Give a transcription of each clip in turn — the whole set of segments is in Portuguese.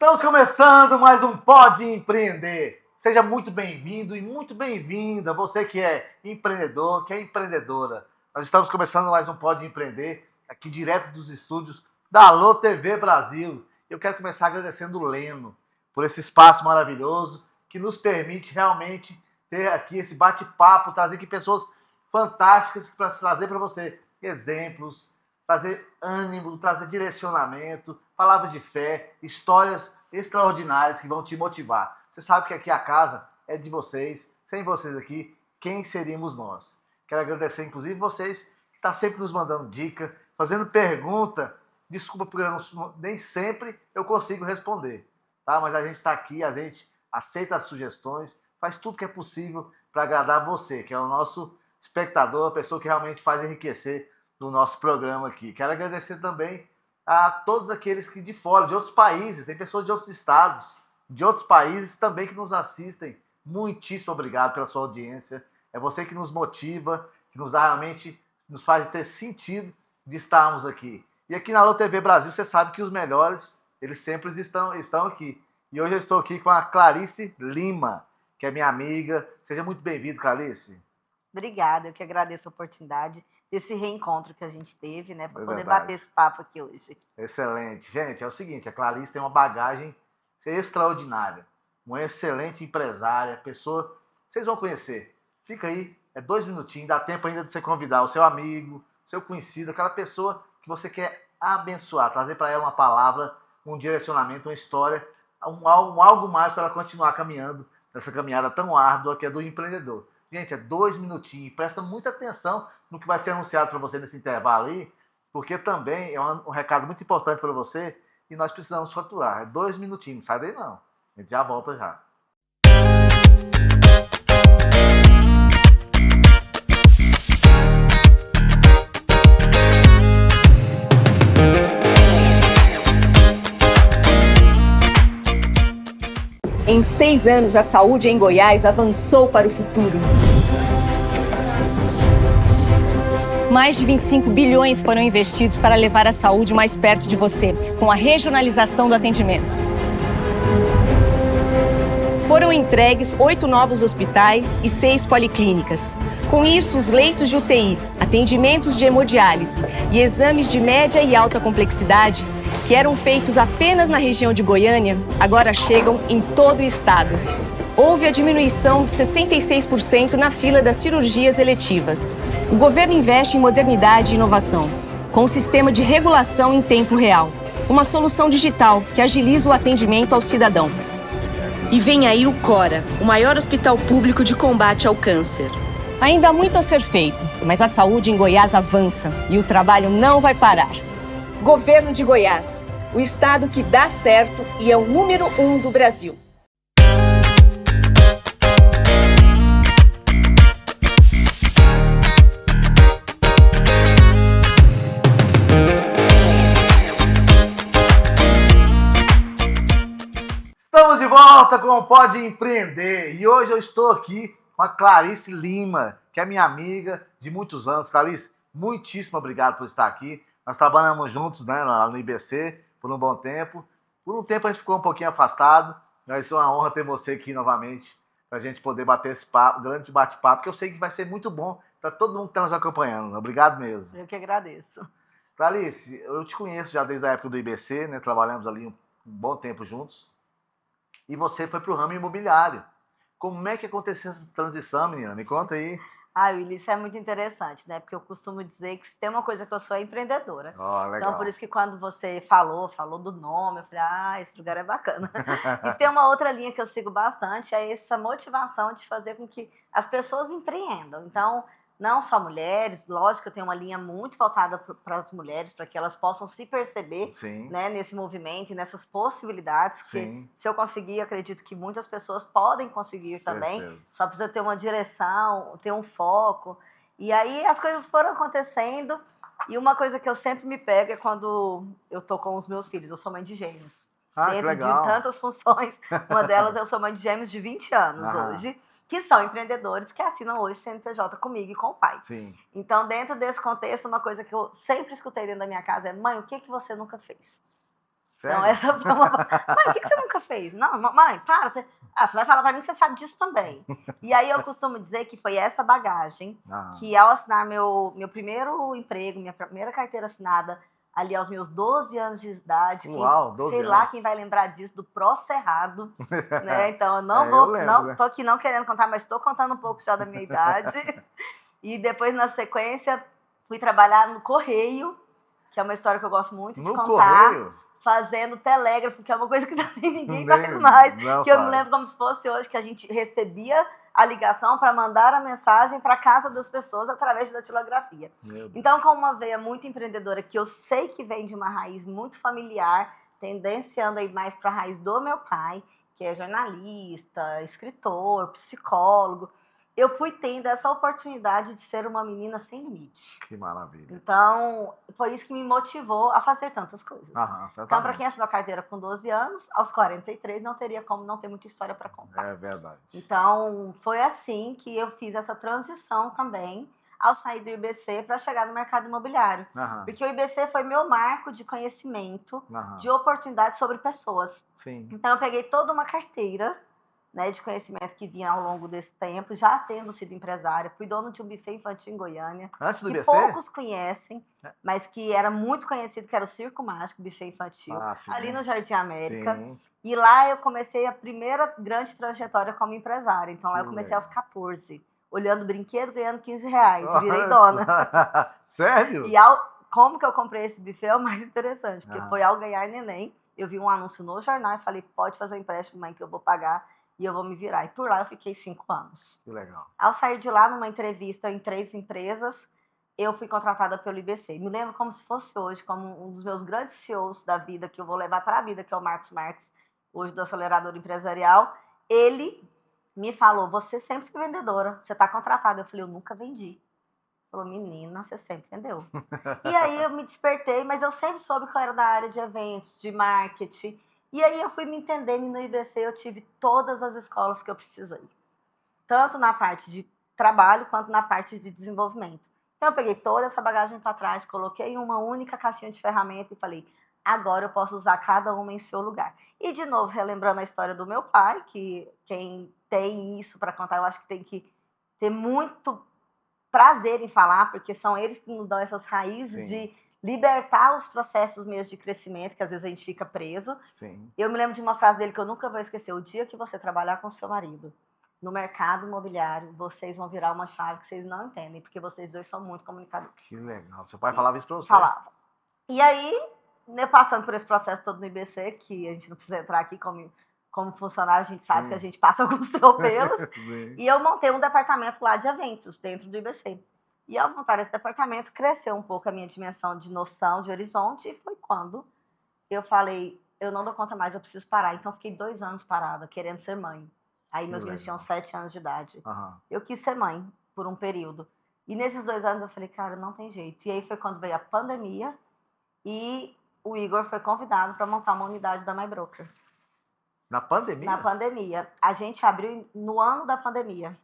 Estamos começando mais um Pode Empreender. Seja muito bem-vindo e muito bem-vinda, você que é empreendedor, que é empreendedora. Nós estamos começando mais um Pode Empreender, aqui direto dos estúdios da Alô TV Brasil. Eu quero começar agradecendo o Leno por esse espaço maravilhoso que nos permite realmente ter aqui esse bate-papo, trazer aqui pessoas fantásticas para trazer para você exemplos, trazer ânimo, trazer direcionamento, palavra de fé, histórias extraordinárias que vão te motivar. Você sabe que aqui a casa é de vocês. Sem vocês aqui, quem seríamos nós? Quero agradecer, inclusive, vocês que estão sempre nos mandando dica, fazendo pergunta. Desculpa, porque nem sempre eu consigo responder, tá? Mas a gente está aqui, a gente aceita as sugestões, faz tudo que é possível para agradar você, que é o nosso espectador, a pessoa que realmente faz enriquecer do nosso programa aqui. Quero agradecer também a todos aqueles que de fora, de outros países, tem pessoas de outros estados, de outros países também que nos assistem. Muitíssimo obrigado pela sua audiência. É você que nos motiva, que nos dá realmente, nos faz ter sentido de estarmos aqui. E aqui na Alô TV Brasil, você sabe que os melhores, eles sempre estão aqui. E hoje eu estou aqui com a Clarice Lima, que é minha amiga. Seja muito bem-vindo, Clarice. Obrigada, eu que agradeço a oportunidade desse reencontro que a gente teve, né, para poder bater esse papo aqui hoje. Excelente. Gente, é o seguinte, a Clarice tem uma bagagem extraordinária, uma excelente empresária, pessoa, vocês vão conhecer. Fica aí, é 2 minutinhos, dá tempo ainda de você convidar o seu amigo, seu conhecido, aquela pessoa que você quer abençoar, trazer para ela uma palavra, um direcionamento, uma história, algo mais para ela continuar caminhando nessa caminhada tão árdua que é do empreendedor. Gente, é 2 minutinhos. Presta muita atenção no que vai ser anunciado para você nesse intervalo aí, porque também é um recado muito importante para você e nós precisamos faturar. É 2 minutinhos, sai daí não. A gente já volta já. Em 6 anos, a saúde em Goiás avançou para o futuro. Mais de 25 bilhões foram investidos para levar a saúde mais perto de você, com a regionalização do atendimento. Foram entregues 8 novos hospitais e 6 policlínicas. Com isso, os leitos de UTI, atendimentos de hemodiálise e exames de média e alta complexidade, que eram feitos apenas na região de Goiânia, agora chegam em todo o estado. Houve a diminuição de 66% na fila das cirurgias eletivas. O governo investe em modernidade e inovação, com um sistema de regulação em tempo real. Uma solução digital que agiliza o atendimento ao cidadão. E vem aí o Cora, o maior hospital público de combate ao câncer. Ainda há muito a ser feito, mas a saúde em Goiás avança e o trabalho não vai parar. Governo de Goiás, o estado que dá certo e é o número 1 do Brasil. Estamos de volta com o Pode Empreender e hoje eu estou aqui com a Clarice Lima, que é minha amiga de muitos anos. Clarice, muitíssimo obrigado por estar aqui. Nós trabalhamos juntos, né, lá no IBC por um bom tempo. Por um tempo a gente ficou um pouquinho afastado, mas é uma honra ter você aqui novamente para a gente poder bater esse papo, grande bate-papo, que eu sei que vai ser muito bom para todo mundo que está nos acompanhando. Obrigado mesmo. Eu que agradeço. Clarice, eu te conheço já desde a época do IBC, né? Trabalhamos ali um bom tempo juntos. E você foi para o ramo imobiliário. Como é que aconteceu essa transição, menina? Me conta aí. Willis, isso é muito interessante, né? Porque eu costumo dizer que se tem uma coisa que eu sou é empreendedora. Legal. Então, por isso que quando você falou do nome, eu falei, esse lugar é bacana. E tem uma outra linha que eu sigo bastante, é essa motivação de fazer com que as pessoas empreendam. Então, não só mulheres, lógico que eu tenho uma linha muito voltada para as mulheres, para que elas possam se perceber, né, nesse movimento e nessas possibilidades, que se eu conseguir, acredito que muitas pessoas podem conseguir também, só precisa ter uma direção, ter um foco. E aí as coisas foram acontecendo, e uma coisa que eu sempre me pego é quando eu tô com os meus filhos, eu sou mãe de gêmeos. Dentro de tantas funções, uma delas eu sou mãe de gêmeos de 20 anos hoje, que são empreendedores que assinam hoje CNPJ comigo e com o pai. Então, dentro desse contexto, uma coisa que eu sempre escutei dentro da minha casa é: mãe, o que você nunca fez? Sério? Então, essa foi uma... Mãe, o que você nunca fez? Não, mãe, para. Você vai falar para mim que você sabe disso também. E aí eu costumo dizer que foi essa bagagem que, ao assinar meu primeiro emprego, minha primeira carteira assinada, ali aos meus 12 anos de idade, Uau, 12 sei anos. lá quem vai lembrar disso, do Procerrado, né? Então eu não eu lembro, tô aqui não querendo contar, mas estou contando um pouco já da minha idade. E depois, na sequência, fui trabalhar no Correio, que é uma história que eu gosto muito de contar. Correio? Fazendo telégrafo, que é uma coisa que também ninguém faz mais. Que eu me lembro como se fosse hoje, que a gente recebia a ligação para mandar a mensagem para casa das pessoas através da datilografia. Então, com uma veia muito empreendedora, que eu sei que vem de uma raiz muito familiar, tendenciando aí mais para a raiz do meu pai, que é jornalista, escritor, psicólogo, eu fui tendo essa oportunidade de ser uma menina sem limite. Que maravilha. Então, foi isso que me motivou a fazer tantas coisas. Então, para quem assinou a carteira com 12 anos, aos 43 não teria como não ter muita história para contar. É verdade. Então, foi assim que eu fiz essa transição também, ao sair do IBC para chegar no mercado imobiliário. Porque o IBC foi meu marco de conhecimento, de oportunidade sobre pessoas. Sim. Então, eu peguei toda uma carteira, né, de conhecimento que vinha ao longo desse tempo, já tendo sido empresária, fui dono de um buffet infantil em Goiânia, antes do que IBC? Poucos conhecem, mas que era muito conhecido, que era o Circo Mágico, buffet infantil, ali no Jardim América. Sim. E lá eu comecei a primeira grande trajetória como empresária. Então lá eu comecei aos 14, olhando brinquedo, ganhando R$15 e virei dona. Sério? E como que eu comprei esse buffet é o mais interessante, porque foi ao ganhar neném, eu vi um anúncio no jornal e falei, pode fazer um empréstimo, mãe, que eu vou pagar e eu vou me virar. E por lá eu fiquei 5 anos. Que legal. Ao sair de lá, numa entrevista em 3 empresas, eu fui contratada pelo IBC. Me lembro como se fosse hoje, como um dos meus grandes CEOs da vida, que eu vou levar para a vida, que é o Marcos Marques, hoje do Acelerador Empresarial. Ele me falou, você sempre foi vendedora, você está contratada. Eu falei, eu nunca vendi. Ele falou, menina, você sempre vendeu. E aí eu me despertei, mas eu sempre soube que eu era da área de eventos, de marketing. E aí eu fui me entendendo e no IBC eu tive todas as escolas que eu precisei. Tanto na parte de trabalho, quanto na parte de desenvolvimento. Então eu peguei toda essa bagagem para trás, coloquei em uma única caixinha de ferramenta e falei, agora eu posso usar cada uma em seu lugar. E de novo, relembrando a história do meu pai, que quem tem isso para contar, eu acho que tem que ter muito prazer em falar, porque são eles que nos dão essas raízes. Sim. De libertar os processos mesmo de crescimento, que às vezes a gente fica preso. Sim. Eu me lembro de uma frase dele que eu nunca vou esquecer, o dia que você trabalhar com seu marido no mercado imobiliário, vocês vão virar uma chave que vocês não entendem, porque vocês dois são muito comunicadores. Que legal. Seu pai falava isso para você? Falava. E aí, né, passando por esse processo todo no IBC, que a gente não precisa entrar aqui como funcionário, a gente sabe. Sim. Que a gente passa alguns tropelos. E eu montei um departamento lá de eventos dentro do IBC. E ao montar esse departamento, cresceu um pouco a minha dimensão de noção, de horizonte, e foi quando eu falei, eu não dou conta mais, eu preciso parar. Então, fiquei 2 anos parada, querendo ser mãe. Aí, meus meninos tinham 7 anos de idade. Eu quis ser mãe por um período. E nesses 2 anos, eu falei, cara, não tem jeito. E aí foi quando veio a pandemia, e o Igor foi convidado para montar uma unidade da MyBroker. Na pandemia? Na pandemia. A gente abriu no ano da pandemia.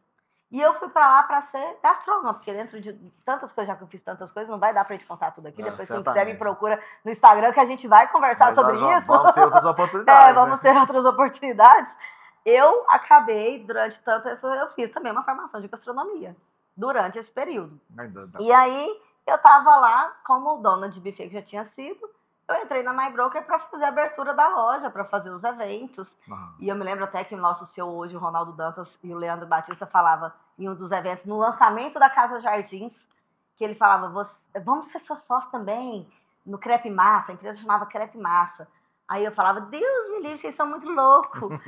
E eu fui para lá para ser gastrônoma, porque dentro de tantas coisas, já que eu fiz tantas coisas, não vai dar para gente contar tudo aqui. Depois, quem quiser, me procura no Instagram, que a gente vai conversar sobre isso. Vamos ter outras oportunidades. Vamos ter outras oportunidades. Eu acabei, durante tanto isso, eu fiz também uma formação de gastronomia, durante esse período. E aí, eu estava lá, como dona de buffet que já tinha sido, eu entrei na MyBroker para fazer a abertura da loja, para fazer os eventos. E eu me lembro até que o nosso CEO hoje, o Ronaldo Dantas e o Leandro Batista, falava em um dos eventos, no lançamento da Casa Jardins, que ele falava, vamos ser seus sócios também, no Crepe Massa, a empresa chamava Crepe Massa. Aí eu falava, Deus me livre, vocês são muito loucos.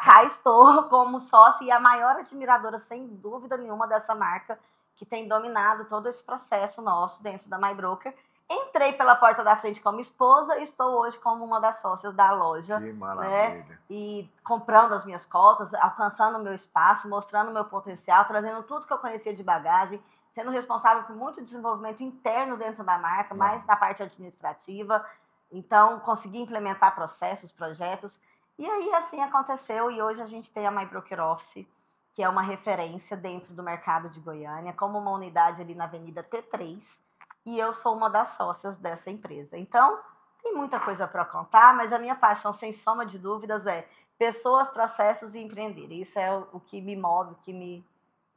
Cá estou como sócia e a maior admiradora, sem dúvida nenhuma, dessa marca, que tem dominado todo esse processo nosso dentro da MyBroker. Entrei pela porta da frente como esposa e estou hoje como uma das sócias da loja. Que maravilha. Né? E comprando as minhas cotas, alcançando o meu espaço, mostrando o meu potencial, trazendo tudo que eu conhecia de bagagem, sendo responsável por muito desenvolvimento interno dentro da marca, mais na parte administrativa. Então, consegui implementar processos, projetos. E aí, assim aconteceu. E hoje a gente tem a MyBroker Office, que é uma referência dentro do mercado de Goiânia, como uma unidade ali na Avenida T3. E eu sou uma das sócias dessa empresa. Então, Tem muita coisa para contar, mas a minha paixão, sem soma de dúvidas, é pessoas, processos e empreender. Isso é o que me move, o que me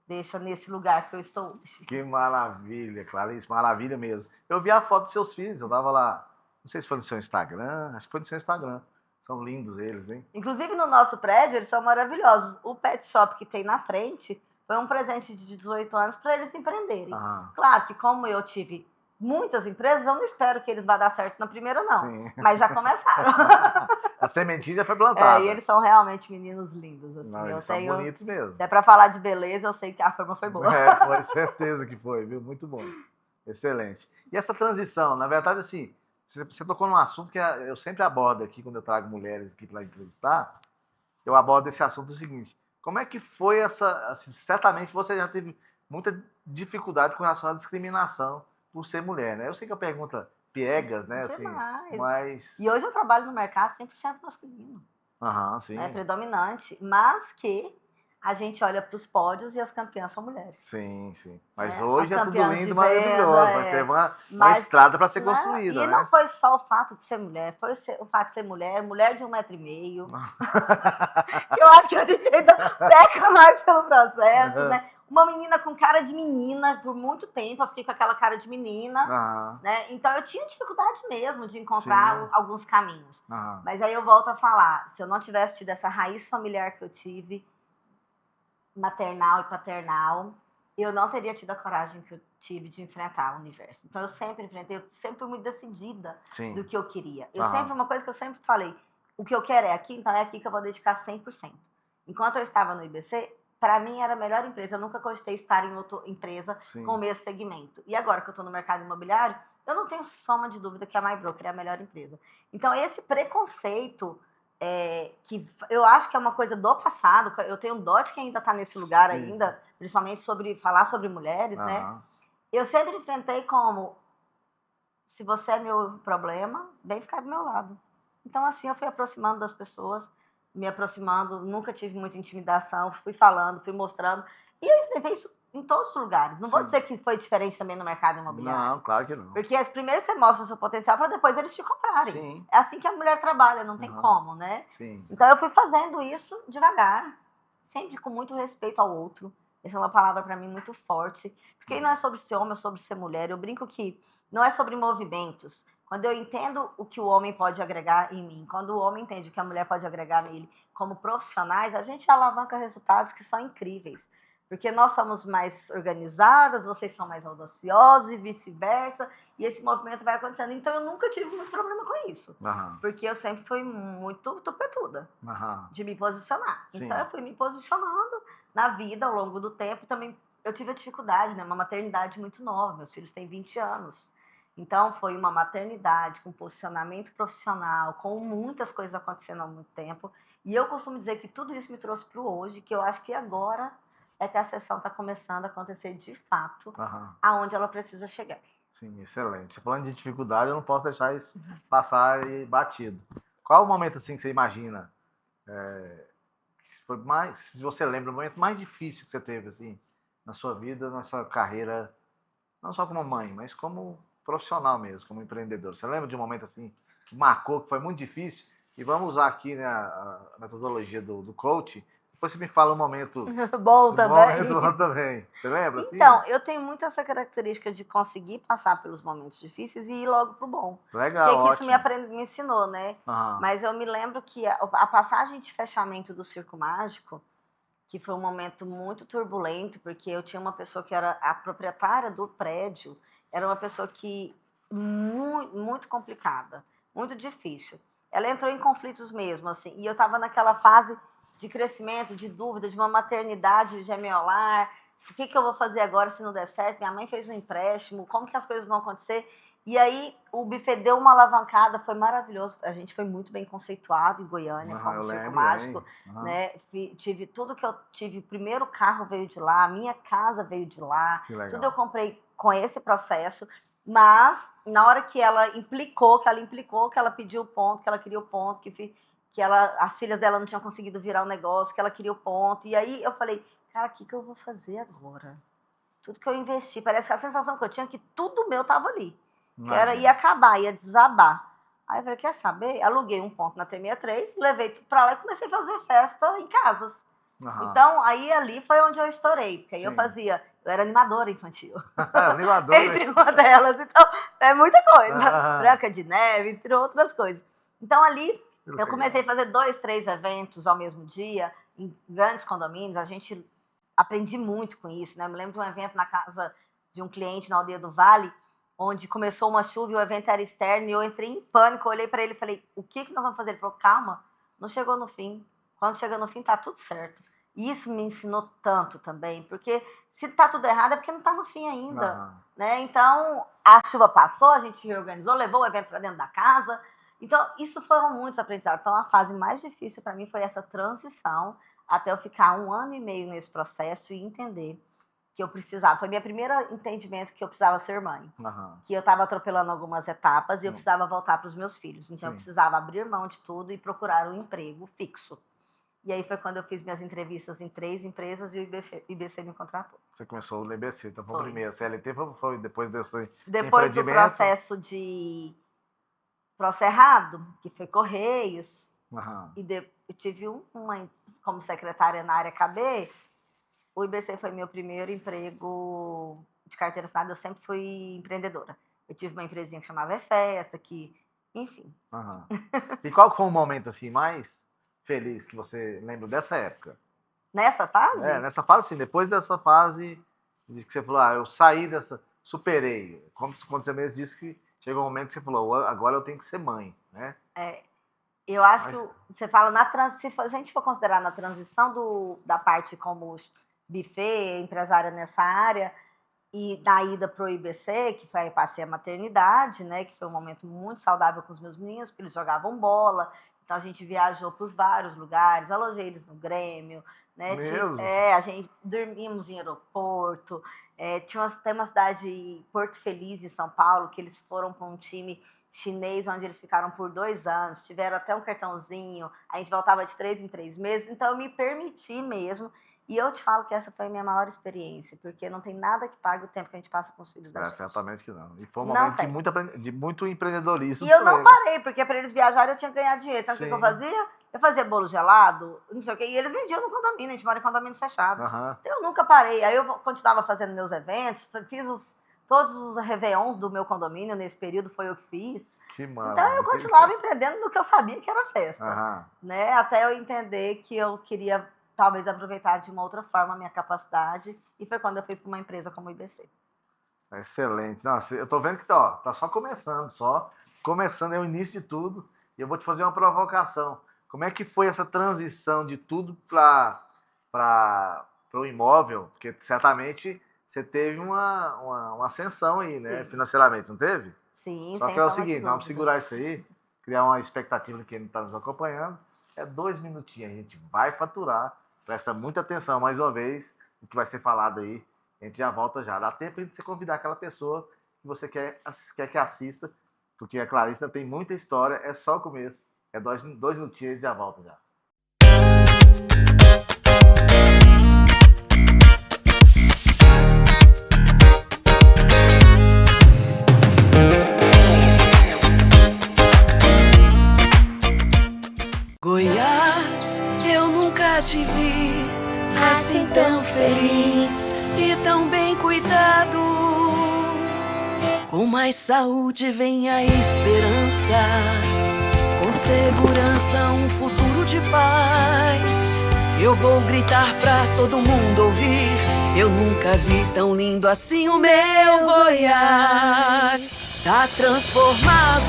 deixa nesse lugar que eu estou hoje. Que maravilha, Clarice, maravilha mesmo. Eu vi a foto dos seus filhos, eu tava lá, não sei se foi no seu Instagram, acho que foi no seu Instagram. São lindos eles, hein? Inclusive, no nosso prédio, eles são maravilhosos. O pet shop que tem na frente foi um presente de 18 anos para eles empreenderem. Claro que, como eu tive muitas empresas, eu não espero que eles vá dar certo na primeira, não. Sim. Mas já começaram. A sementinha já foi plantada. E eles são realmente meninos lindos. Assim. Não, eles são bonitos mesmo. Se é para falar de beleza, eu sei que a forma foi boa. Foi certeza que foi, viu? Muito bom. Excelente. E essa transição, na verdade, assim, você tocou num assunto que eu sempre abordo aqui, quando eu trago mulheres aqui para entrevistar, eu abordo esse assunto o seguinte: como é que foi essa. Assim, certamente você já teve muita dificuldade com relação à discriminação por ser mulher, né? Eu sei que a pergunta piegas, né? Assim, mas... E hoje eu trabalho no mercado 100% masculino. Sim. É predominante, mas que a gente olha para os pódios e as campeãs são mulheres. Sim. Mas hoje é tudo lindo, venda, maravilhoso, mas teve uma estrada para ser construída, e não foi só o fato de ser mulher, foi o fato de ser mulher de 1,5 m. Eu acho que a gente ainda peca mais pelo processo, né? Uma menina com cara de menina, por muito tempo eu fiquei com aquela cara de menina, né? Então eu tinha dificuldade mesmo de encontrar alguns caminhos. Mas aí eu volto a falar, se eu não tivesse tido essa raiz familiar que eu tive, maternal e paternal, eu não teria tido a coragem que eu tive de enfrentar o universo. Então eu sempre enfrentei, eu sempre fui muito decidida do que eu queria. Uma coisa que eu sempre falei, o que eu quero é aqui, então é aqui que eu vou dedicar 100%. Enquanto eu estava no IBC, para mim era a melhor empresa, eu nunca cogitei estar em outra empresa com o mesmo segmento. E agora que eu estou no mercado imobiliário, eu não tenho soma de dúvida que a MyBroker é a melhor empresa. Então esse preconceito, que eu acho que é uma coisa do passado, eu tenho um dote que ainda está nesse lugar ainda, principalmente sobre falar sobre mulheres, né? Eu sempre enfrentei como, se você é meu problema, vem ficar do meu lado. Então assim, eu fui aproximando das pessoas, me aproximando, nunca tive muita intimidação, fui falando, fui mostrando, e eu enfrentei isso em todos os lugares. Não vou dizer que foi diferente também no mercado imobiliário. Não, claro que não. Porque primeiro você mostra o seu potencial para depois eles te comprarem. É assim que a mulher trabalha, não tem como, né? Então eu fui fazendo isso devagar, sempre com muito respeito ao outro. Essa é uma palavra para mim muito forte, porque não é sobre ser homem ou sobre ser mulher. Eu brinco que não é sobre movimentos. Quando eu entendo o que o homem pode agregar em mim, quando o homem entende o que a mulher pode agregar nele como profissionais, a gente alavanca resultados que são incríveis. Porque nós somos mais organizadas, vocês são mais audaciosos e vice-versa, e esse movimento vai acontecendo. Então eu nunca tive muito problema com isso, porque eu sempre fui muito tupetuda de me posicionar. Então eu fui me posicionando na vida ao longo do tempo. Também eu tive a dificuldade, né? Uma maternidade muito nova, meus filhos têm 20 anos. Então foi uma maternidade com posicionamento profissional, com muitas coisas acontecendo há muito tempo. E eu costumo dizer que tudo isso me trouxe para o hoje, que eu acho que agora é que a sessão está começando a acontecer de fato, aonde ela precisa chegar. Sim, excelente. Falando de dificuldade, eu não posso deixar isso passar batido. Qual é o momento assim que você imagina? Foi mais, se você lembra, o momento mais difícil que você teve assim na sua vida, na sua carreira, não só como mãe, mas como profissional mesmo, como empreendedor. Você lembra de um momento assim que marcou, que foi muito difícil? E vamos usar aqui, né, a metodologia do coach. Depois você me fala um momento bom também. Bom também. Você lembra? Então, assim? Eu tenho muito essa característica de conseguir passar pelos momentos difíceis e ir logo pro bom. Legal, porque isso me ensinou, né? Mas eu me lembro que a passagem de fechamento do Circo Mágico, que foi um momento muito turbulento, porque eu tinha uma pessoa que era a proprietária do prédio, era uma pessoa que muito, muito complicada, muito difícil. Ela entrou em conflitos mesmo, assim, e eu estava naquela fase de crescimento, de dúvida, de uma maternidade gemelar. O que eu vou fazer agora se não der certo? Minha mãe fez um empréstimo, como que as coisas vão acontecer? E aí o buffet deu uma alavancada, foi maravilhoso. A gente foi muito bem conceituado em Goiânia, como Circo Mágico. Né? Tive tudo que eu tive, o primeiro carro veio de lá, a minha casa veio de lá, tudo eu comprei com esse processo. Mas na hora que ela implicou, que ela pediu o ponto, que ela queria o ponto, que as filhas dela não tinham conseguido virar o negócio, que ela queria o ponto. E aí eu falei, cara, o que eu vou fazer agora? Tudo que eu investi, parece que a sensação que eu tinha é que tudo meu estava ali. Ia acabar, ia desabar. Aí eu falei, quer saber? Aluguei um ponto na T63, levei tudo pra lá e comecei a fazer festa em casas. Então, aí ali foi onde eu estourei, porque aí eu era animadora infantil. Animadora. Entre uma delas, então, é muita coisa. Branca de Neve, entre outras coisas. Então, ali, eu comecei a fazer 2, 3 eventos ao mesmo dia, em grandes condomínios, aprendi muito com isso, né? Eu me lembro de um evento na casa de um cliente na Aldeia do Vale, onde começou uma chuva e o evento era externo, e eu entrei em pânico, olhei para ele e falei, o que nós vamos fazer? Ele falou, calma, não chegou no fim. Quando chega no fim, tá tudo certo. E isso me ensinou tanto também, porque se tá tudo errado é porque não tá no fim ainda, né? Então, a chuva passou, a gente reorganizou, levou o evento para dentro da casa. Então, isso foram muitos aprendizados. Então, a fase mais difícil para mim foi essa transição, até eu ficar 1 ano e meio nesse processo e entender que eu precisava. Foi meu primeiro entendimento que eu precisava ser mãe. Que eu estava atropelando algumas etapas e eu precisava voltar para os meus filhos. Então, eu precisava abrir mão de tudo e procurar um emprego fixo. E aí foi quando eu fiz minhas entrevistas em 3 empresas e o IBC me contratou. Você começou no IBC, então foi o primeiro. CLT foi depois desse Depois do processo errado, que foi Correios, e eu tive uma como secretária na área KB, o IBC foi meu primeiro emprego de carteira assinada, eu sempre fui empreendedora. Eu tive uma empresinha que chamava Festa, enfim. E qual foi o momento assim mais feliz que você lembra dessa época? Nessa fase? Nessa fase, sim. Depois dessa fase, de que você falou, eu saí dessa, superei. Quando você mesmo disse que chegou um momento que você falou, agora eu tenho que ser mãe, né? Eu acho que você fala, se a gente for considerar na transição da parte como buffet, empresária nessa área, e da ida para o IBC, que foi, passei a maternidade, né? Que foi um momento muito saudável com os meus meninos, porque eles jogavam bola. Então, a gente viajou por vários lugares, alojei eles no Grêmio, né? A gente dormimos em aeroporto. Tem uma cidade, Porto Feliz, em São Paulo, que eles foram com um time chinês, onde eles ficaram por 2 anos, tiveram até um cartãozinho, a gente voltava de 3 em 3 meses. Então, eu me permiti mesmo. E eu te falo que essa foi a minha maior experiência, porque não tem nada que pague o tempo que a gente passa com os filhos da gente. Certamente que não. E foi um momento de muito empreendedorismo. E eu não parei, porque para eles viajarem eu tinha que ganhar dinheiro. Então, o que eu fazia? Eu fazia bolo gelado, não sei o quê, e eles vendiam no condomínio, a gente mora em condomínio fechado. Então, eu nunca parei. Aí eu continuava fazendo meus eventos, fiz todos os réveillons do meu condomínio, nesse período foi eu que fiz. Que maravilha. Então, eu continuava empreendendo no que eu sabia que era festa. Né? Até eu entender que eu queria talvez aproveitar de uma outra forma a minha capacidade, e foi quando eu fui para uma empresa como o IBC. Excelente. Nossa, eu tô vendo que tá só começando, é o início de tudo, e eu vou te fazer uma provocação. Como é que foi essa transição de tudo para o imóvel? Porque certamente você teve uma ascensão aí, né? Financeiramente, não teve? Sim. Só que é o seguinte, vamos segurar isso aí, criar uma expectativa de quem está nos acompanhando. 2 minutinhos, a gente vai faturar. Presta muita atenção, mais uma vez, no que vai ser falado aí. A gente já volta já. Dá tempo de você convidar aquela pessoa que você quer que assista, porque a Clarissa tem muita história, é só o começo. 2 minutinhos e a gente já volta já. Goiás, eu nunca te vi assim tão feliz e tão bem cuidado. Com mais saúde vem a esperança, com segurança um futuro de paz. Eu vou gritar pra todo mundo ouvir, eu nunca vi tão lindo assim o meu Goiás. Tá transformado,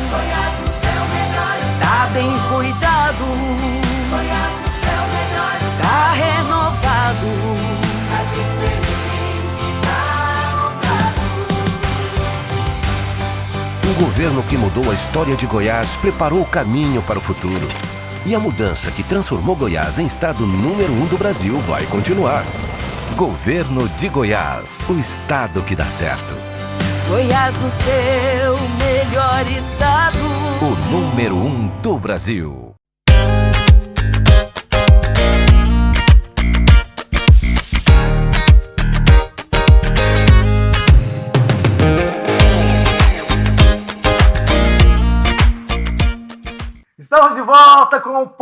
Goiás no céu melhor, está bem cuidado, Goiás no céu melhor, está renovado, tá diferente, tá mudado. Um governo que mudou a história de Goiás preparou o caminho para o futuro. E a mudança que transformou Goiás em estado número 1 do Brasil vai continuar. Governo de Goiás, o estado que dá certo. Goiás no seu melhor estado, o número 1 do Brasil.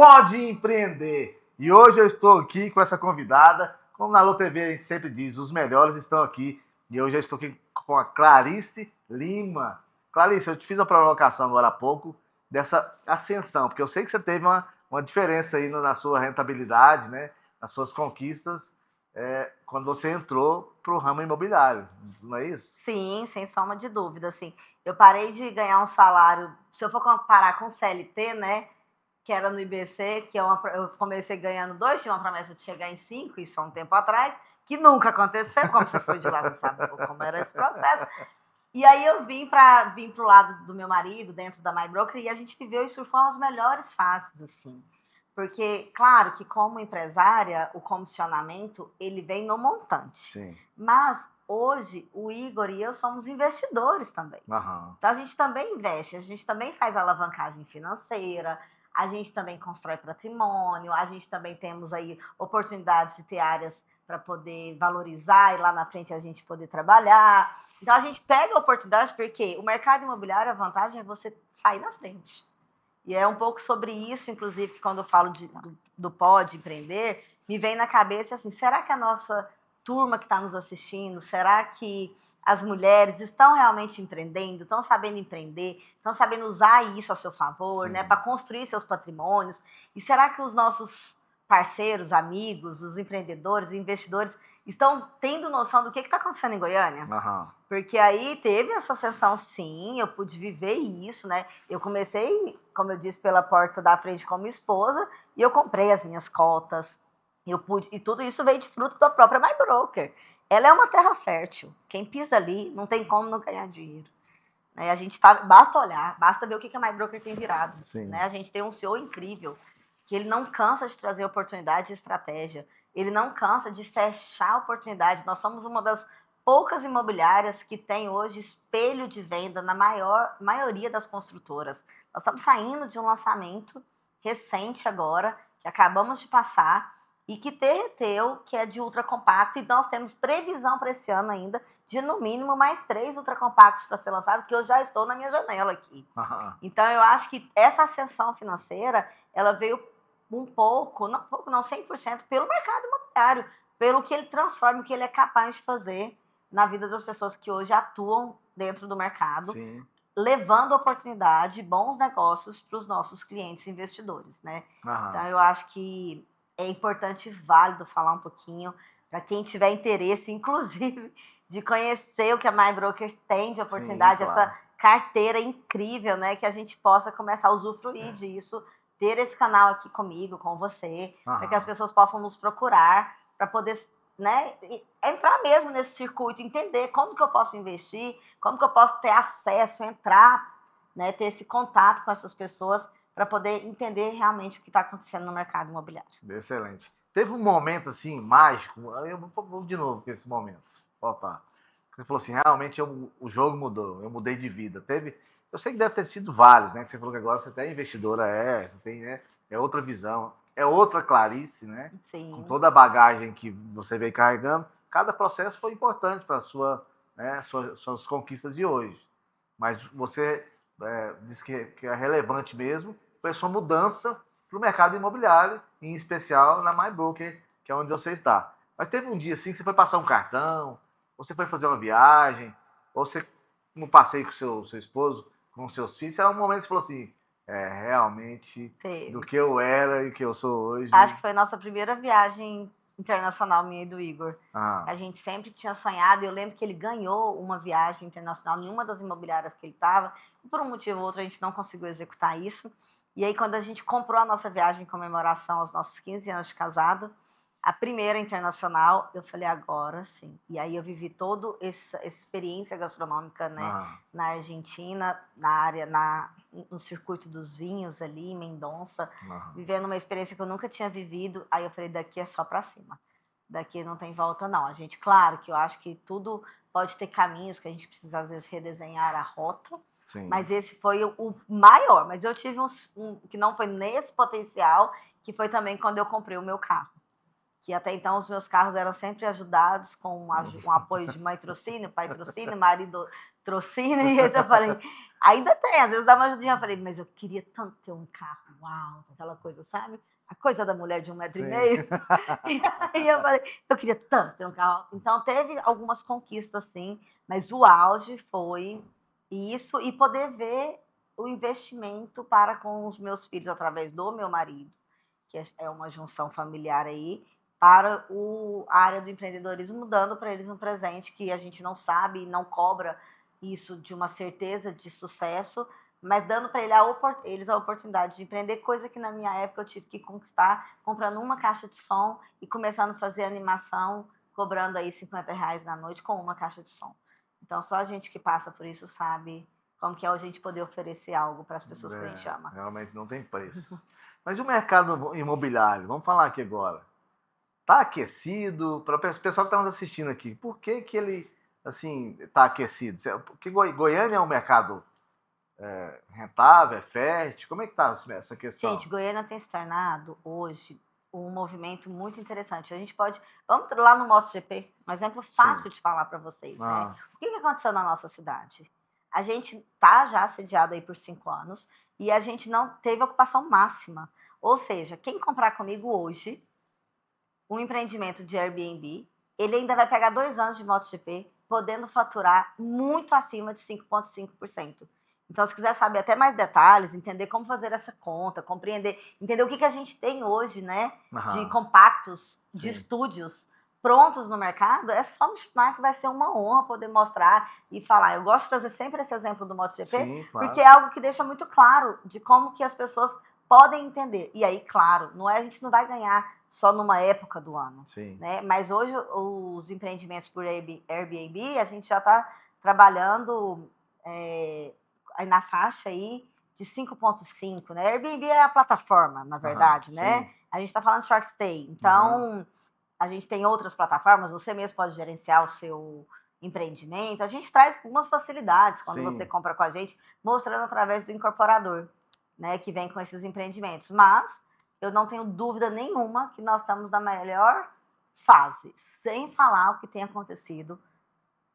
Pode Empreender. E hoje eu estou aqui com essa convidada, como na Alô TV a gente sempre diz, os melhores estão aqui. E hoje eu estou aqui com a Clarice Lima. Clarice, eu te fiz uma provocação agora há pouco dessa ascensão, porque eu sei que você teve uma diferença aí na sua rentabilidade, né? Nas suas conquistas, quando você entrou para o ramo imobiliário, não é isso? Sim, sem sombra de dúvida, assim. Eu parei de ganhar um salário, se eu for comparar com o CLT, né, que era no IBC, que eu comecei ganhando 2, tinha uma promessa de chegar em 5, isso há um tempo atrás, que nunca aconteceu, como você foi de lá, você sabe como era esse processo. E aí eu vim pro lado do meu marido, dentro da My Broker, e a gente viveu e surfou as melhores fases, assim. Porque, claro, que como empresária, o comissionamento, ele vem no montante. Sim. Mas, hoje, o Igor e eu somos investidores também. Aham. Então, a gente também investe, a gente também faz alavancagem financeira, a gente também constrói patrimônio, a gente também temos aí oportunidades de ter áreas para poder valorizar e lá na frente a gente poder trabalhar. Então, a gente pega a oportunidade porque o mercado imobiliário, a vantagem é você sair na frente. E é um pouco sobre isso, inclusive, que quando eu falo do Pode Empreender, me vem na cabeça assim, será que a nossa turma que está nos assistindo, será que as mulheres estão realmente empreendendo, estão sabendo empreender, estão sabendo usar isso a seu favor, né, para construir seus patrimônios? E será que os nossos parceiros, amigos, os empreendedores, investidores estão tendo noção do que está acontecendo em Goiânia? Aham. Porque aí teve essa sessão, sim, eu pude viver isso, né? Eu comecei, como eu disse, pela porta da frente como esposa, e eu comprei as minhas cotas, e tudo isso veio de fruto da própria My Broker. Ela é uma terra fértil. Quem pisa ali não tem como não ganhar dinheiro. Né? Basta olhar, basta ver o que a My Broker tem virado. Né? A gente tem um CEO incrível, que ele não cansa de trazer oportunidade e estratégia. Ele não cansa de fechar oportunidade. Nós somos uma das poucas imobiliárias que tem hoje espelho de venda na maioria das construtoras. Nós estamos saindo de um lançamento recente agora, que acabamos de passar, e que derreteu, que é de ultra compacto, e nós temos previsão para esse ano ainda de, no mínimo, mais 3 ultra compactos para ser lançado, que eu já estou na minha janela aqui. Aham. Então, eu acho que essa ascensão financeira, ela veio um pouco, não 100%, pelo mercado imobiliário, pelo que ele transforma, o que ele é capaz de fazer na vida das pessoas que hoje atuam dentro do mercado, Sim. levando oportunidade, bons negócios para os nossos clientes investidores, né? Aham. Então, eu acho que é importante e válido falar um pouquinho para quem tiver interesse, inclusive, de conhecer o que a My Broker tem de oportunidade, Sim, claro. essa carteira incrível, né? Que a gente possa começar a usufruir disso, ter esse canal aqui comigo, com você, para que as pessoas possam nos procurar, para poder, né, entrar mesmo nesse circuito, entender como que eu posso investir, como que eu posso ter acesso, entrar, né, ter esse contato com essas pessoas para poder entender realmente o que está acontecendo no mercado imobiliário. Excelente. Teve um momento assim, mágico, eu vou de novo com esse momento. Voltar. Você falou assim, realmente o jogo mudou, eu mudei de vida. Eu sei que deve ter tido vários, né? Que você falou que agora você até é investidora, você tem, né? É outra visão, é outra Clarice, né? Sim. Com toda a bagagem que você veio carregando, cada processo foi importante para suas conquistas de hoje. Mas você disse que é relevante mesmo, foi a sua mudança para o mercado imobiliário, em especial na My Broker, que é onde você está. Mas teve um dia assim que você foi passar um cartão, ou você foi fazer uma viagem, ou você, no passeio com seu esposo, com seus filhos, era um momento que você falou assim, realmente, Teve. do que eu era e o que eu sou hoje. Acho que foi a nossa primeira viagem internacional, minha e do Igor. Ah, A gente sempre tinha sonhado, e eu lembro que ele ganhou uma viagem internacional em uma das imobiliárias que ele estava, e por um motivo ou outro a gente não conseguiu executar isso. E aí, quando a gente comprou a nossa viagem em comemoração aos nossos 15 anos de casado, a primeira internacional, eu falei, agora sim. E aí eu vivi toda essa experiência gastronômica, né, na Argentina, no circuito dos vinhos ali, em Mendonça, vivendo uma experiência que eu nunca tinha vivido. Aí eu falei, daqui é só para cima. Daqui não tem volta, não. A gente, claro que eu acho que tudo pode ter caminhos que a gente precisa, às vezes, redesenhar a rota. sim. Mas esse foi o maior. Mas eu tive um que não foi nesse potencial, que foi também quando eu comprei o meu carro. que até então os meus carros eram sempre ajudados com um apoio de mãe trocínio, pai trocínio, marido trocínio, e aí eu falei, ainda tem, às vezes dá uma ajudinha, eu falei, mas eu queria tanto ter um carro alto, aquela coisa, sabe? A coisa da mulher de 1,5 m. E aí eu falei, eu queria tanto ter um carro alto. Então teve algumas conquistas, sim, mas o auge foi isso, e poder ver o investimento para com os meus filhos através do meu marido, que é uma junção familiar aí, para a área do empreendedorismo, dando para eles um presente que a gente não sabe e não cobra isso de uma certeza de sucesso, mas dando para eles a oportunidade de empreender, coisa que na minha época eu tive que conquistar, comprando uma caixa de som e começando a fazer animação, cobrando aí R$50 na noite com uma caixa de som. Então, só a gente que passa por isso sabe como que é a gente poder oferecer algo para as pessoas que a gente ama. Realmente não tem preço. Mas e o mercado imobiliário? Vamos falar aqui agora. Está aquecido? Para o pessoal que está nos assistindo aqui, por que ele assim está aquecido? Porque Goiânia é um mercado rentável, é fértil? Como é que está essa questão? Gente, Goiânia tem se tornado hoje um movimento muito interessante. A gente pode... Vamos lá no MotoGP, um exemplo fácil de falar para vocês. Né? O que aconteceu na nossa cidade? A gente está já sediado aí por 5 anos e a gente não teve ocupação máxima. Ou seja, quem comprar comigo hoje um empreendimento de Airbnb, ele ainda vai pegar 2 anos de MotoGP, podendo faturar muito acima de 5,5%. Então, se quiser saber até mais detalhes, entender como fazer essa conta, compreender, entender o que a gente tem hoje, né, de compactos, de estúdios prontos no mercado, é só me chamar que vai ser uma honra poder mostrar e falar. Eu gosto de trazer sempre esse exemplo do MotoGP, porque é algo que deixa muito claro de como que as pessoas podem entender. E aí, claro, a gente não vai ganhar só numa época do ano, né? Mas hoje os empreendimentos por Airbnb, a gente já está trabalhando aí na faixa aí de 5,5, né? Airbnb é a plataforma, na verdade, né? A gente está falando de short stay, então a gente tem outras plataformas, você mesmo pode gerenciar o seu empreendimento, a gente traz algumas facilidades quando você compra com a gente, mostrando através do incorporador, né, que vem com esses empreendimentos, mas eu não tenho dúvida nenhuma que nós estamos na melhor fase, sem falar o que tem acontecido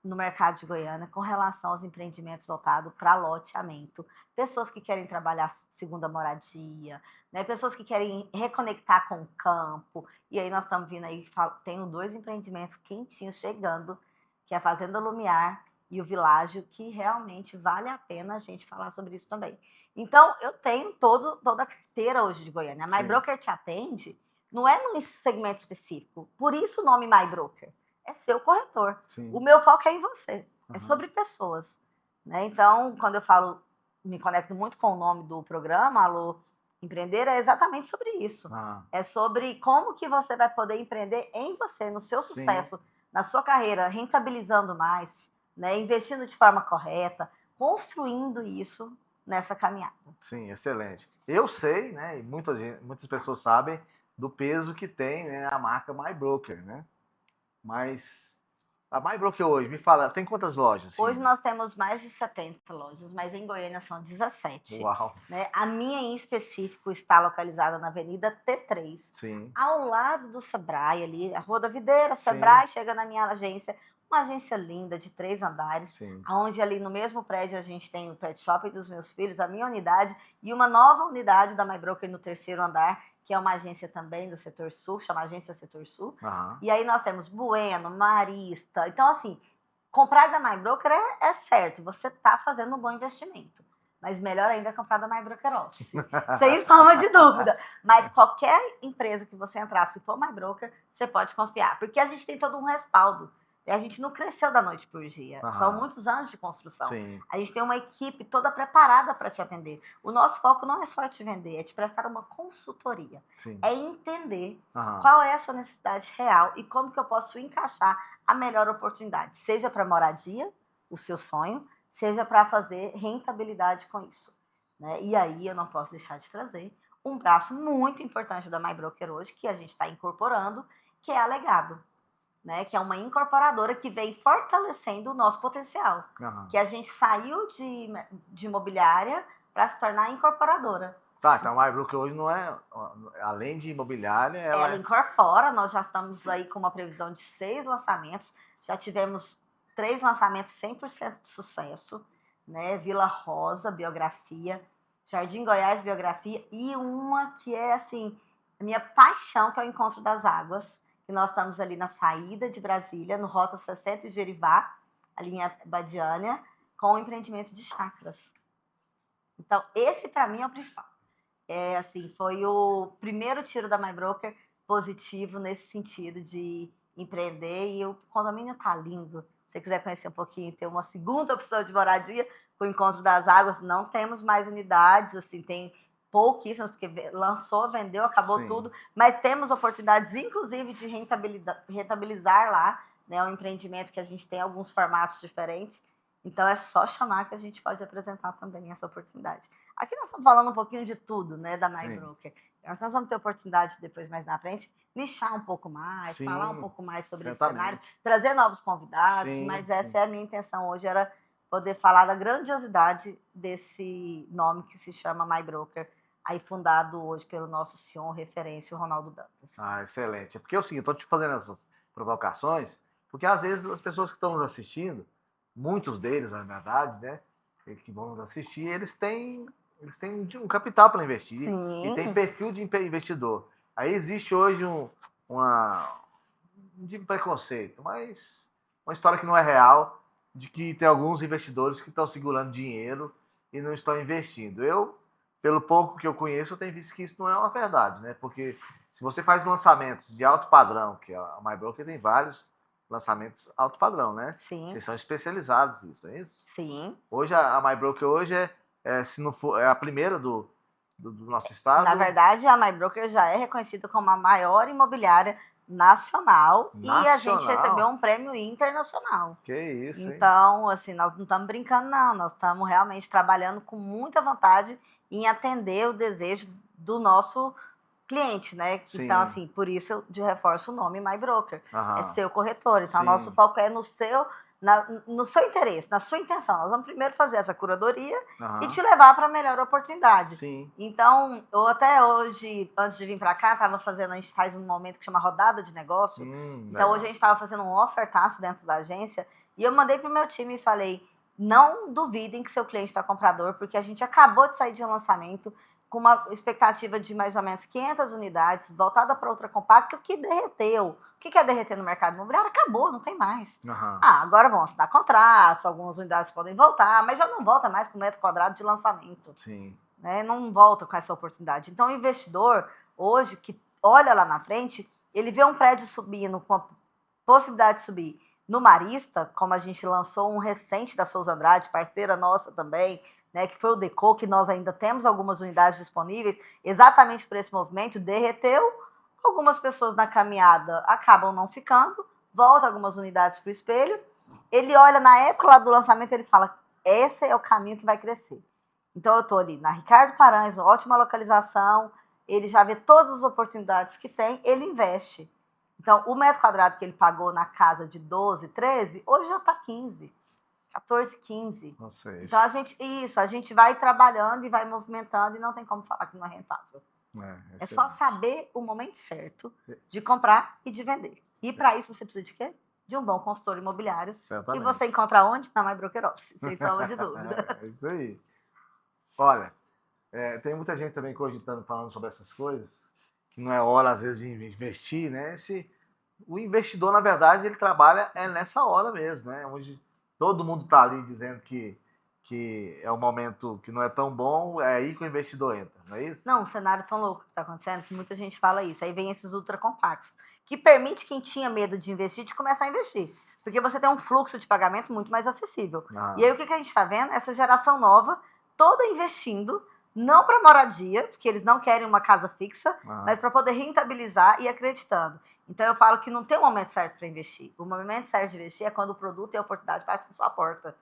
no mercado de Goiânia com relação aos empreendimentos voltados para loteamento, pessoas que querem trabalhar segunda moradia, né, pessoas que querem reconectar com o campo, e aí nós estamos vindo aí, tenho 2 empreendimentos quentinhos chegando, que é a Fazenda Lumiar e o Világio, que realmente vale a pena a gente falar sobre isso também. Então, eu tenho toda a carteira hoje de Goiânia. A MyBroker te atende, não é num segmento específico, por isso o nome MyBroker. É seu corretor. O meu foco é em você. É sobre pessoas. Né? Então, quando eu falo, me conecto muito com o nome do programa, Alô Empreender, é exatamente sobre isso. É sobre como que você vai poder empreender em você, no seu sucesso, na sua carreira, rentabilizando mais, né? Investindo de forma correta, construindo isso nessa caminhada. Sim, excelente. Eu sei, né, e muitas pessoas sabem do peso que tem, né, a marca MyBroker, né? Mas a MyBroker hoje, me fala, tem quantas lojas? Assim? Hoje nós temos mais de 70 lojas, mas em Goiânia são 17. Uau! Né? A minha em específico está localizada na Avenida T3, ao lado do Sebrae ali, a Rua da Videira, Sebrae, chega na minha agência, uma agência linda de 3 andares, onde ali no mesmo prédio a gente tem o pet shop dos meus filhos, a minha unidade e uma nova unidade da MyBroker no 3º andar, que é uma agência também do Setor Sul, chama Agência Setor Sul. E aí nós temos Bueno, Marista. Então, assim, comprar da MyBroker é certo, você está fazendo um bom investimento. Mas melhor ainda é comprar da MyBroker Office, sem sombra de dúvida. Mas qualquer empresa que você entrar, se for MyBroker, você pode confiar. Porque a gente tem todo um respaldo. A gente não cresceu da noite por dia. São muitos anos de construção. A gente tem uma equipe toda preparada para te atender. O nosso foco não é só te vender, é te prestar uma consultoria. É entender qual é a sua necessidade real e como que eu posso encaixar a melhor oportunidade. Seja para moradia, o seu sonho, seja para fazer rentabilidade com isso. Né? E aí eu não posso deixar de trazer um braço muito importante da MyBroker hoje, que a gente está incorporando, que é a Legado. Né, que é uma incorporadora que vem fortalecendo o nosso potencial. Que a gente saiu de imobiliária para se tornar incorporadora, Tá, então a MyBroker hoje não é, além de imobiliária, Ela incorpora, nós já estamos aí com uma previsão de 6 lançamentos, já tivemos 3 lançamentos 100% de sucesso, né? Vila Rosa, biografia, Jardim Goiás, biografia, e uma que é, assim, a minha paixão, que é o Encontro das Águas, que nós estamos ali na saída de Brasília, no Rota 60 e Jerivá, a linha Badiânia, com o empreendimento de chácaras. Então, esse para mim é o principal. Assim, foi o primeiro tiro da MyBroker positivo nesse sentido de empreender, e o condomínio tá lindo. Se você quiser conhecer um pouquinho, ter uma segunda opção de moradia, com o Encontro das Águas, não temos mais unidades, assim, tem pouquíssimas, porque lançou, vendeu, acabou tudo, mas temos oportunidades, inclusive, de rentabilizar lá, né, um empreendimento que a gente tem alguns formatos diferentes, então é só chamar que a gente pode apresentar também essa oportunidade. Aqui nós estamos falando um pouquinho de tudo, né, da MyBroker. Nós vamos ter oportunidade depois, mais na frente, nichar um pouco mais, falar um pouco mais sobre esse cenário, trazer novos convidados, mas essa é a minha intenção hoje, era poder falar da grandiosidade desse nome que se chama MyBroker, aí fundado hoje pelo nosso senhor referência, o Ronaldo Dantas. Ah, excelente. É porque é o seguinte, estou te fazendo essas provocações, porque às vezes as pessoas que estão nos assistindo, muitos deles, na verdade, né, que vão nos assistir, eles têm um capital para investir. Sim. E tem perfil de investidor. Aí existe hoje um preconceito, mas uma história que não é real, de que tem alguns investidores que estão segurando dinheiro e não estão investindo. Eu, pelo pouco que eu conheço, eu tenho visto que isso não é uma verdade, né? Porque se você faz lançamentos de alto padrão, que a MyBroker tem vários lançamentos alto padrão, né? Sim. Vocês são especializados nisso, é isso? Sim. Hoje a MyBroker hoje se não for, é a primeira do nosso estado. Na verdade, a MyBroker já é reconhecida como a maior imobiliária nacional. E a gente recebeu um prêmio internacional. Que isso, hein? Então, assim, nós não estamos brincando, não. Nós estamos realmente trabalhando com muita vontade em atender o desejo do nosso cliente, né? Sim. Então, assim, por isso eu reforço o nome MyBroker. Aham. É seu corretor. Então, nosso foco é no seu interesse, na sua intenção. Nós vamos primeiro fazer essa curadoria e te levar para a melhor oportunidade. Sim. Então, eu até hoje, antes de vir para cá, a gente faz um momento que chama rodada de negócio. Então, legal. hoje a gente estava fazendo um ofertaço dentro da agência e eu mandei para o meu time e falei, não duvidem que seu cliente está comprador, porque a gente acabou de sair de um lançamento com uma expectativa de mais ou menos 500 unidades, voltada para outra compacta, que derreteu. O que é derreter no mercado imobiliário? Acabou, não tem mais. Agora vão assinar contratos, algumas unidades podem voltar, mas já não volta mais com metro quadrado de lançamento. Sim. Né? Não volta com essa oportunidade. Então, o investidor, hoje, que olha lá na frente, ele vê um prédio subindo, com a possibilidade de subir no Marista, como a gente lançou um recente da Souza Andrade, parceira nossa também, né, que foi o Deco, que nós ainda temos algumas unidades disponíveis, exatamente por esse movimento, derreteu, algumas pessoas na caminhada acabam não ficando, volta algumas unidades para o espelho, ele olha na época lá do lançamento, ele fala, esse é o caminho que vai crescer. Então eu estou ali na Ricardo Paranhos, ótima localização, ele já vê todas as oportunidades que tem, ele investe. Então o metro quadrado que ele pagou na casa de 12, 13, hoje já está 15. 14, 15. Não sei. Então a gente vai trabalhando e vai movimentando e não tem como falar que não é rentável. É só saber o momento certo de comprar e de vender. E para isso você precisa de quê? De um bom consultor imobiliário. Certamente. Que você encontra onde? Na MyBroker Office, sem sombra de dúvida. É isso aí. Olha, tem muita gente também cogitando, falando sobre essas coisas, que não é hora às vezes de investir, né? O investidor, na verdade, ele trabalha nessa hora mesmo, né? Onde todo mundo está ali dizendo que é um momento que não é tão bom, é aí que o investidor entra, não é isso? Não, um cenário tão louco que está acontecendo, que muita gente fala isso. Aí vem esses ultra compactos, que permite quem tinha medo de investir, de começar a investir. Porque você tem um fluxo de pagamento muito mais acessível. E aí o que a gente está vendo? Essa geração nova, toda investindo, não para moradia, porque eles não querem uma casa fixa, mas para poder rentabilizar e acreditando. Então eu falo que não tem um momento certo para investir. O momento certo de investir é quando o produto e a oportunidade vai para sua porta.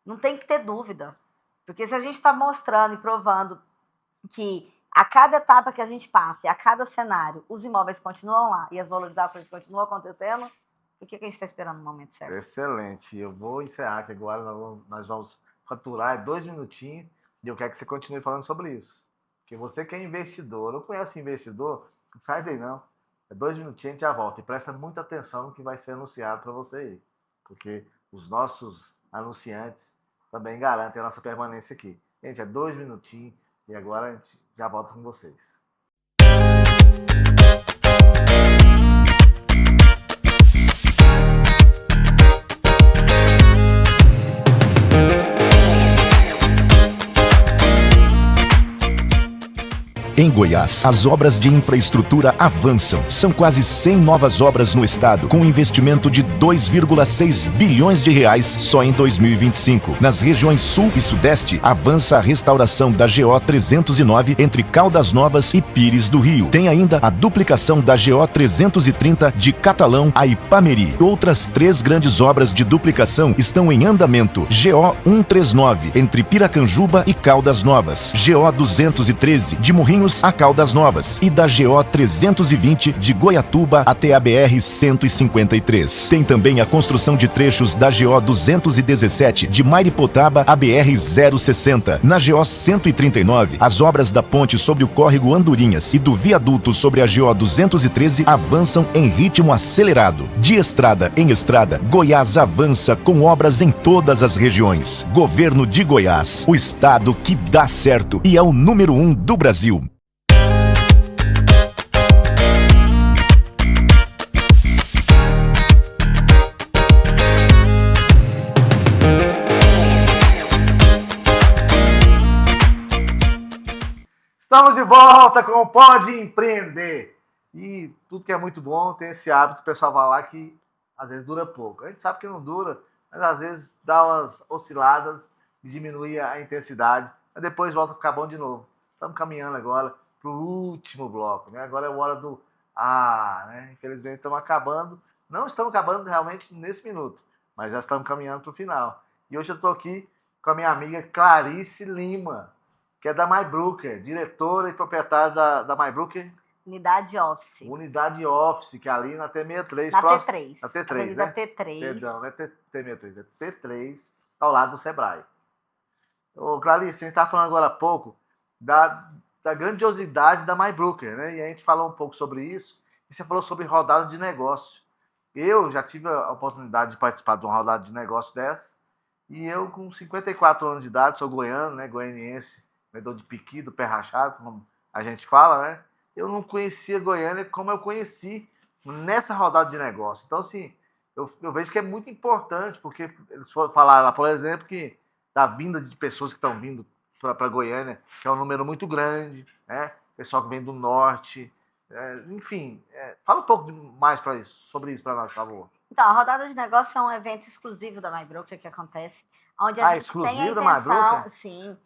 Não tem que ter dúvida. Porque se a gente está mostrando e provando que a cada etapa que a gente passa, a cada cenário, os imóveis continuam lá e as valorizações continuam acontecendo, por que a gente está esperando o momento certo? Excelente. Eu vou encerrar aqui agora, nós vamos faturar 2 minutinhos e eu quero que você continue falando sobre isso. Porque você que é investidor, não conhece investidor, não sai daí não. É 2 minutinhos, a gente já volta. E presta muita atenção no que vai ser anunciado para você aí. Porque os nossos anunciantes também garantem a nossa permanência aqui. Gente, é 2 minutinhos e agora a gente já volta com vocês. Em Goiás, as obras de infraestrutura avançam. São quase 100 novas obras no estado, com investimento de 2,6 bilhões de reais só em 2025. Nas regiões Sul e Sudeste, avança a restauração da GO 309 entre Caldas Novas e Pires do Rio. Tem ainda a duplicação da GO 330 de Catalão a Ipameri. Outras 3 grandes obras de duplicação estão em andamento. GO 139 entre Piracanjuba e Caldas Novas. GO 213 de Morrinhos a Caldas Novas e da GO 320 de Goiatuba até a BR 153. Tem também a construção de trechos da GO 217 de Mairipotaba a BR 060. Na GO 139, as obras da ponte sobre o córrego Andorinhas e do viaduto sobre a GO 213 avançam em ritmo acelerado. De estrada em estrada, Goiás avança com obras em todas as regiões. Governo de Goiás, o estado que dá certo e é o número 1 do Brasil. Estamos de volta com o Pode Empreender. E tudo que é muito bom tem esse hábito, o pessoal vai lá que às vezes dura pouco. A gente sabe que não dura, mas às vezes dá umas osciladas e diminui a intensidade, mas depois volta a ficar bom de novo. Estamos caminhando agora para o último bloco, né? Agora é a hora do né? Infelizmente estamos acabando. Não estamos acabando realmente nesse minuto, mas já estamos caminhando para o final. E hoje eu estou aqui com a minha amiga Clarice Lima, que é da MyBrooker, diretora e proprietária da MyBrooker. Unidade Office. Unidade Office, que é ali na T63. Na próximo, T3. Na T3, Avenida né? T3. Perdão, não é T63, é T3, ao lado do Sebrae. Ô, Clarice, a gente estava falando agora há pouco da grandiosidade da MyBrooker, né? E a gente falou um pouco sobre isso, e você falou sobre rodada de negócio. Eu já tive a oportunidade de participar de uma rodada de negócio dessa, e eu, com 54 anos de idade, sou goiano, né? Goianiense, vendedor de piqui, do pé rachado, como a gente fala, né? Eu não conhecia Goiânia como eu conheci nessa rodada de negócio. Então, assim, eu vejo que é muito importante, porque eles falaram lá, por exemplo, que da vinda de pessoas que estão vindo para Goiânia, que é um número muito grande, né? Pessoal que vem do norte, enfim. Fala um pouco mais sobre isso para nós, por favor. Então, a rodada de negócio é um evento exclusivo da MyBrooker que acontece, onde a gente tem a exclusivo da intenção, MyBrooker? sim.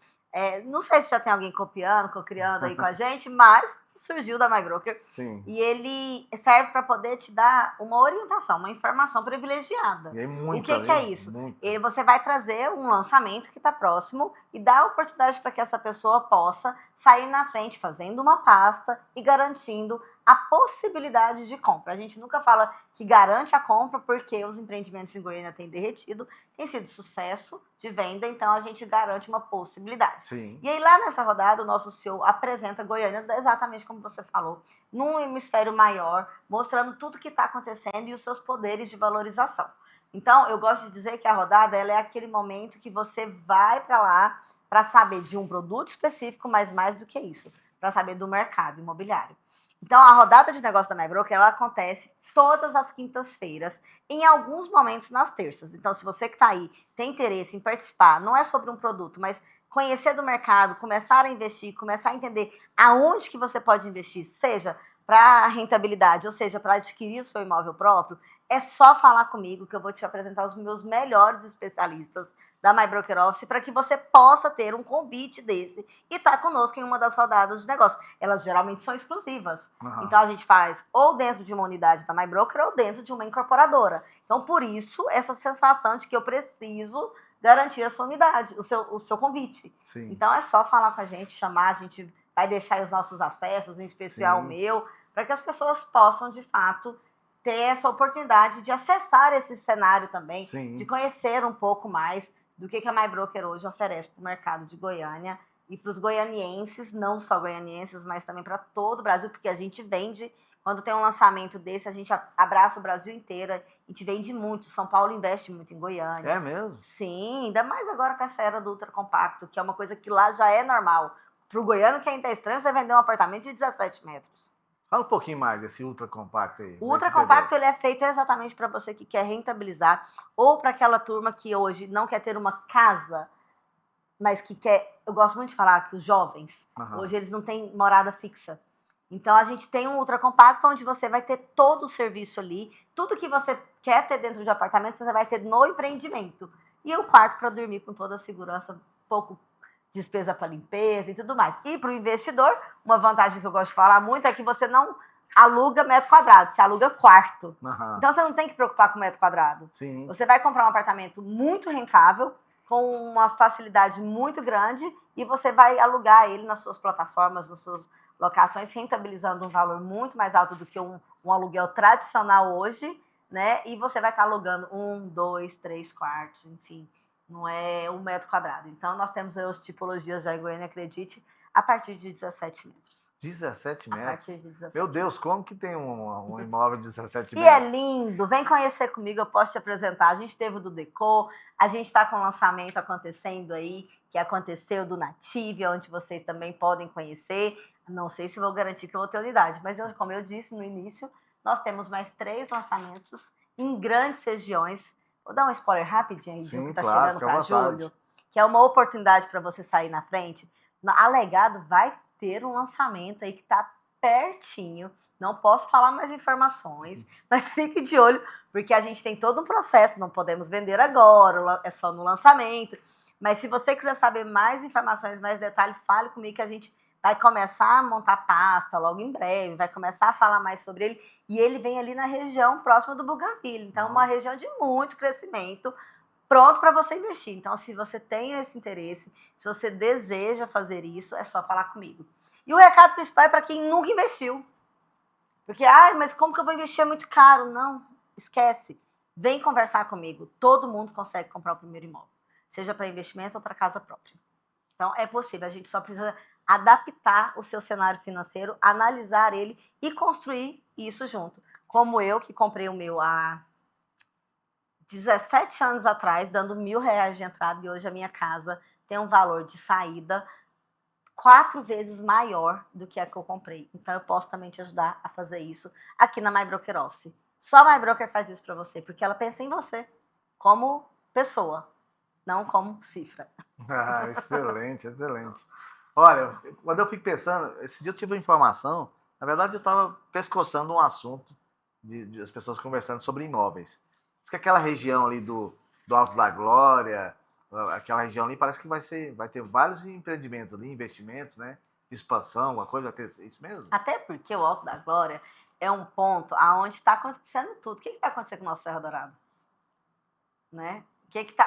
Não sei se já tem alguém copiando, co-criando aí com a gente, mas surgiu da MyBrooker. Sim. E ele serve para poder te dar uma orientação, uma informação privilegiada. E muito, o que é isso? Muito. Você vai trazer um lançamento que está próximo e dá a oportunidade para que essa pessoa possa sair na frente fazendo uma pasta e garantindo a possibilidade de compra. A gente nunca fala que garante a compra porque os empreendimentos em Goiânia têm derretido, tem sido sucesso de venda, então a gente garante uma possibilidade. Sim. E aí lá nessa rodada o nosso CEO apresenta Goiânia exatamente como você falou, num hemisfério maior, mostrando tudo que está acontecendo e os seus poderes de valorização. Então, eu gosto de dizer que a rodada ela é aquele momento que você vai para lá para saber de um produto específico, mas mais do que isso, para saber do mercado imobiliário. Então, a rodada de negócio da MyBrooker, ela acontece todas as quintas-feiras, em alguns momentos nas terças. Então, se você que está aí tem interesse em participar, não é sobre um produto, mas conhecer do mercado, começar a investir, começar a entender aonde que você pode investir, seja para rentabilidade, ou seja, para adquirir o seu imóvel próprio, é só falar comigo que eu vou te apresentar os meus melhores especialistas da MyBrooker Office para que você possa ter um convite desse e estar conosco em uma das rodadas de negócio. Elas geralmente são exclusivas. Uhum. Então, a gente faz ou dentro de uma unidade da MyBrooker ou dentro de uma incorporadora. Então, por isso, essa sensação de que eu preciso garantir a sua unidade, o seu convite. Sim. Então, é só falar com a gente, chamar, a gente vai deixar aí os nossos acessos, em especial o meu, para que as pessoas possam, de fato, ter essa oportunidade de acessar esse cenário também, Sim. de conhecer um pouco mais do que a MyBrooker hoje oferece para o mercado de Goiânia e para os goianienses, não só goianienses, mas também para todo o Brasil, porque a gente vende, quando tem um lançamento desse, a gente abraça o Brasil inteiro, a gente vende muito, São Paulo investe muito em Goiânia. É mesmo? Sim, ainda mais agora com essa era do ultra compacto, que é uma coisa que lá já é normal. Para o goiano que ainda é estranho, você vender um apartamento de 17 metros. Fala um pouquinho mais desse ultra compacto aí. O ultra compacto ele é feito exatamente para você que quer rentabilizar ou para aquela turma que hoje não quer ter uma casa, mas que quer, eu gosto muito de falar que os jovens, hoje eles não têm morada fixa. Então a gente tem um ultra compacto onde você vai ter todo o serviço ali, tudo que você quer ter dentro de um apartamento, você vai ter no empreendimento. E o quarto para dormir com toda a segurança, pouco despesa para limpeza e tudo mais. E para o investidor, uma vantagem que eu gosto de falar muito é que você não aluga metro quadrado, você aluga quarto. Então você não tem que preocupar com metro quadrado. Sim. Você vai comprar um apartamento muito rentável, com uma facilidade muito grande, e você vai alugar ele nas suas plataformas, nas suas locações, rentabilizando um valor muito mais alto do que um aluguel tradicional hoje, né? E você vai estar alugando 1, 2, 3 quartos, enfim. Não é 1 metro quadrado. Então, nós temos as tipologias já em Goiânia, acredite, a partir de 17 metros. 17 metros? A partir de 17 Meu Deus, como que tem um imóvel de 17 metros? E é lindo. Vem conhecer comigo, eu posso te apresentar. A gente teve o do Decor, a gente está com o lançamento acontecendo aí, que aconteceu do Native, onde vocês também podem conhecer. Não sei se vou garantir que eu vou ter unidade, mas como eu disse no início, nós temos mais 3 lançamentos em grandes regiões. Vou dar um spoiler rapidinho aí, que está chegando para julho, que é uma oportunidade para você sair na frente. A Legado vai ter um lançamento aí que está pertinho. Não posso falar mais informações, mas fique de olho, porque a gente tem todo um processo, não podemos vender agora, é só no lançamento. Mas se você quiser saber mais informações, mais detalhes, fale comigo que a gente vai começar a montar pasta logo em breve, vai começar a falar mais sobre ele. E ele vem ali na região próxima do Bougainville. Então, uma região de muito crescimento, pronto para você investir. Então, se você tem esse interesse, se você deseja fazer isso, é só falar comigo. E o recado principal é para quem nunca investiu. Porque, mas como que eu vou investir? É muito caro. Não, esquece. Vem conversar comigo. Todo mundo consegue comprar o primeiro imóvel, seja para investimento ou para casa própria. Então, é possível. A gente só precisa adaptar o seu cenário financeiro, analisar ele e construir isso junto. Como eu, que comprei o meu há 17 anos atrás, dando R$1.000 de entrada, e hoje a minha casa tem um valor de saída 4 vezes maior do que a que eu comprei. Então, eu posso também te ajudar a fazer isso aqui na MyBroker Office. Só a MyBroker faz isso para você, porque ela pensa em você como pessoa, não como cifra. Excelente, excelente. Olha, quando eu fico pensando, esse dia eu tive uma informação, na verdade eu estava pescoçando um assunto de as pessoas conversando sobre imóveis. Diz que aquela região ali do Alto da Glória, aquela região ali parece que vai ter vários empreendimentos ali, investimentos, né? De expansão, alguma coisa, vai ter isso mesmo? Até porque o Alto da Glória é um ponto onde está acontecendo tudo. O que vai acontecer com o nosso Serra Dourada? Né?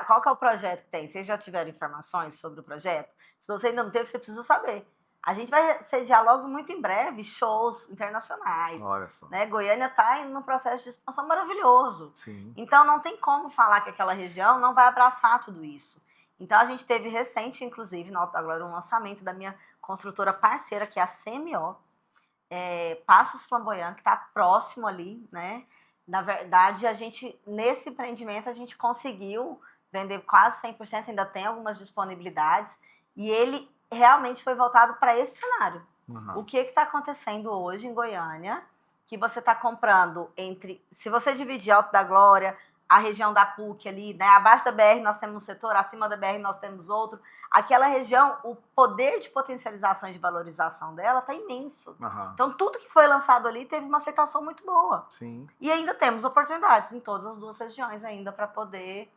Qual que é o projeto que tem? Vocês já tiveram informações sobre o projeto? Se você ainda não teve, você precisa saber. A gente vai sediar logo muito em breve shows internacionais. Olha só. Né? Goiânia está num processo de expansão maravilhoso. Sim. Então não tem como falar que aquela região não vai abraçar tudo isso. Então a gente teve recente, inclusive, no Alto da Glória, um lançamento da minha construtora parceira, que é a CMO, Passos Flamboyant, que está próximo ali, né? Na verdade, nesse empreendimento, a gente conseguiu vender quase 100%, ainda tem algumas disponibilidades, e ele realmente foi voltado para esse cenário. O que está acontecendo hoje em Goiânia, que você está comprando se você dividir Alto da Glória, a região da PUC ali, né, abaixo da BR nós temos um setor, acima da BR nós temos outro, aquela região, o poder de potencialização e de valorização dela está imenso. Então, tudo que foi lançado ali teve uma aceitação muito boa. Sim. E ainda temos oportunidades em todas as 2 regiões ainda para poder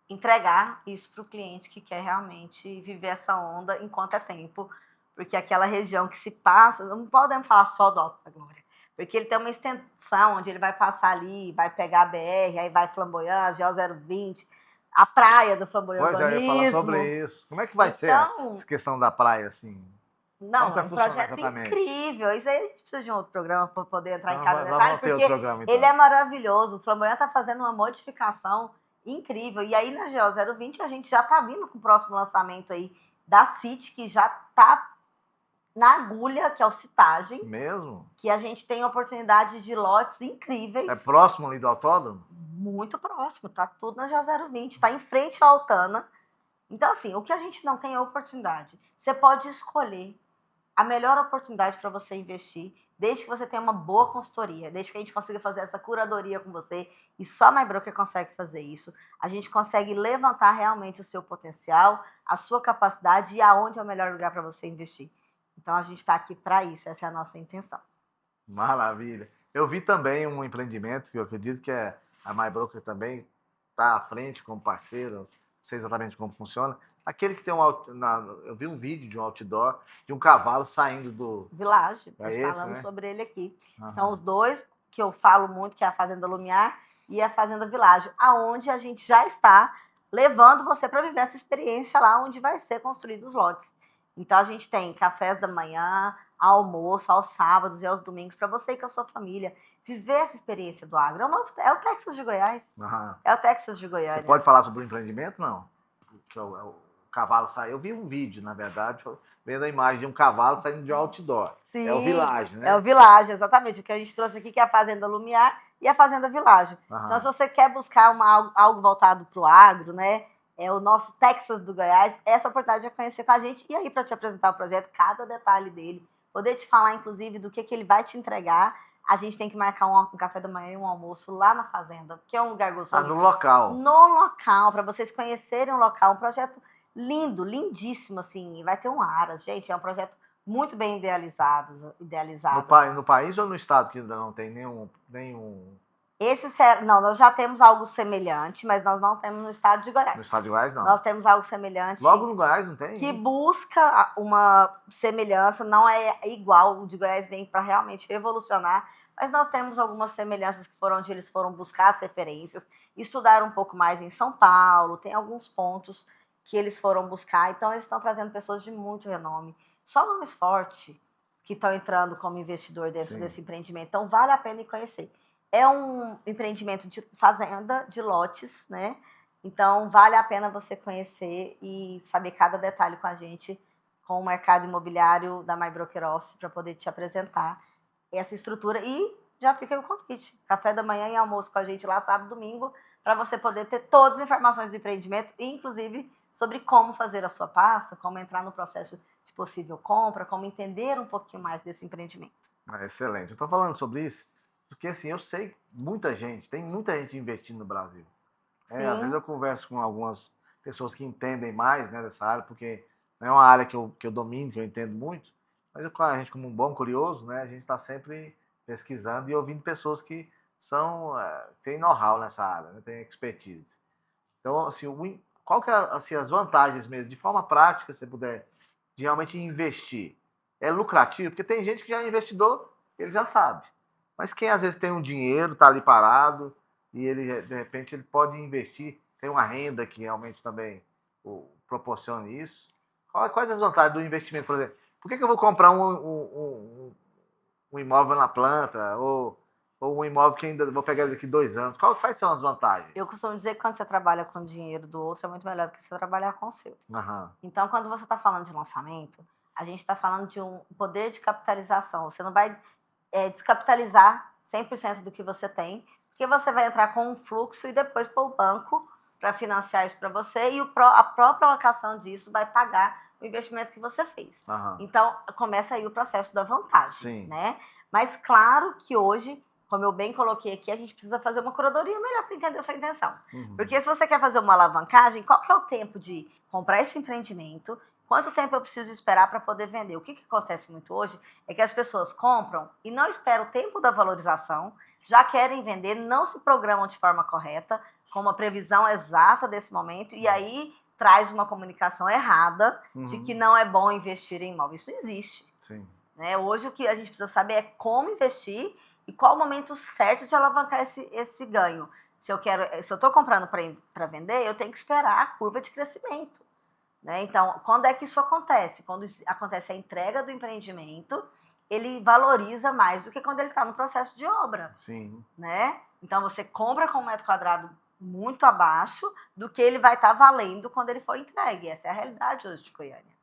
entregar isso para o cliente que quer realmente viver essa onda enquanto é tempo, porque aquela região que se passa, não podemos falar só do Alto da Glória, porque ele tem uma extensão onde ele vai passar ali, vai pegar a BR, aí vai Flamboyant, GO020, a praia do Flamboyant. Pois é, eu ia falar sobre isso. Como é que vai ser essa questão da praia, assim? Não, é um projeto incrível. Isso aí a gente precisa de um outro programa para poder entrar em cada detalhe, porque ele é maravilhoso. O Flamboyant está fazendo uma modificação incrível. E aí na GO020 a gente já está vindo com o próximo lançamento aí da CIT, que já está na agulha, que é o Citagem, Mesmo? que a gente tem oportunidade de lotes incríveis. É próximo ali do autódromo? Muito próximo, tá tudo na J020, tá em frente à Altana. Então, assim, o que a gente não tem é oportunidade. Você pode escolher a melhor oportunidade para você investir, desde que você tenha uma boa consultoria, desde que a gente consiga fazer essa curadoria com você, e só a MyBroker consegue fazer isso. A gente consegue levantar realmente o seu potencial, a sua capacidade e aonde é o melhor lugar para você investir. Então, a gente está aqui para isso, essa é a nossa intenção. Maravilha. Eu vi também um empreendimento que eu acredito que a MyBroker também está à frente como parceiro, não sei exatamente como funciona. Aquele que tem eu vi um vídeo de um outdoor de um cavalo saindo do. Village, É esse, falamos né? sobre ele aqui. Aham. São os dois que eu falo muito, que é a Fazenda Lumiar e a Fazenda Village, aonde a gente já está levando você para viver essa experiência lá onde vai ser construídos os lotes. Então a gente tem cafés da manhã, almoço, aos sábados e aos domingos, para você e com a sua família viver essa experiência do agro. É o Texas de Goiás. Aham. É o Texas de Goiânia. Você pode falar sobre o empreendimento? Não. Que o cavalo saiu. Eu vi um vídeo, na verdade, vendo a imagem de um cavalo saindo de um outdoor. Sim, É o Village, né? É o Village, exatamente. O que a gente trouxe aqui que é a Fazenda Lumiar e a Fazenda Village. Aham. Então, se você quer buscar algo voltado para o agro, né? É o nosso Texas do Goiás, essa oportunidade de conhecer com a gente e aí para te apresentar o projeto, cada detalhe dele, poder te falar, inclusive, do que ele vai te entregar. A gente tem que marcar um café da manhã e um almoço lá na fazenda, que é um lugar gostoso. No local. No local, para vocês conhecerem o local. Um projeto lindo, lindíssimo, assim. E vai ter um aras, gente. É um projeto muito bem idealizado. No país ou no estado que ainda não tem nenhum... Não, nós já temos algo semelhante, mas nós não temos no estado de Goiás. No estado de Goiás, não. Nós temos algo semelhante. Logo no Goiás não tem? Que busca uma semelhança, não é igual, o de Goiás vem para realmente revolucionar, mas nós temos algumas semelhanças que foram onde eles foram buscar as referências, estudar um pouco mais em São Paulo, tem alguns pontos que eles foram buscar, então eles estão trazendo pessoas de muito renome, só nomes fortes que estão entrando como investidor dentro Sim. desse empreendimento, então vale a pena ir conhecer. É um empreendimento de fazenda, de lotes, né? Então, vale a pena você conhecer e saber cada detalhe com a gente, com o mercado imobiliário da MyBroker Office, para poder te apresentar essa estrutura. E já fica aí o convite. Café da manhã e almoço com a gente lá, sábado e domingo, para você poder ter todas as informações do empreendimento, inclusive sobre como fazer a sua pasta, como entrar no processo de possível compra, como entender um pouquinho mais desse empreendimento. Excelente. Eu estou falando sobre isso porque, assim, eu sei tem muita gente investindo no Brasil. Às vezes eu converso com algumas pessoas que entendem mais, né, dessa área, porque não é uma área que eu domino, que eu entendo muito, mas a gente, como um bom curioso, né, a gente está sempre pesquisando e ouvindo pessoas que têm know-how nessa área, né, têm expertise. Então, assim, qual que é assim, as vantagens mesmo, de forma prática, se você puder, de realmente investir? É lucrativo? Porque tem gente que já é investidor, ele já sabe. Mas quem às vezes tem um dinheiro, está ali parado, e ele, de repente, ele pode investir, tem uma renda que realmente também proporcione isso. Quais as vantagens do investimento, por exemplo? Por que eu vou comprar um imóvel na planta, ou um imóvel que ainda vou pegar daqui 2 anos? Quais são as vantagens? Eu costumo dizer que quando você trabalha com o dinheiro do outro, é muito melhor do que você trabalhar com o seu. Aham. Então, quando você está falando de lançamento, a gente está falando de um poder de capitalização. Você não vai descapitalizar 100% do que você tem, porque você vai entrar com um fluxo e depois pôr o banco para financiar isso para você e a própria alocação disso vai pagar o investimento que você fez. Aham. Então, começa aí o processo da vantagem, Sim. né? Mas claro que hoje, como eu bem coloquei aqui, a gente precisa fazer uma curadoria melhor para entender a sua intenção. Uhum. Porque se você quer fazer uma alavancagem, qual que é o tempo de comprar esse empreendimento? Quanto tempo eu preciso esperar para poder vender? O que acontece muito hoje é que as pessoas compram e não esperam o tempo da valorização, já querem vender, não se programam de forma correta, com uma previsão exata desse momento, e aí traz uma comunicação errada de que não é bom investir em imóvel. Isso não existe. Sim. Né? Hoje o que a gente precisa saber é como investir e qual o momento certo de alavancar esse ganho. Se eu estou comprando para vender, eu tenho que esperar a curva de crescimento. Né? Então, quando é que isso acontece? Quando acontece a entrega do empreendimento, ele valoriza mais do que quando ele está no processo de obra. Sim. Né? Então, você compra com 1 metro quadrado muito abaixo do que ele vai estar valendo quando ele for entregue. Essa é a realidade hoje de Goiânia.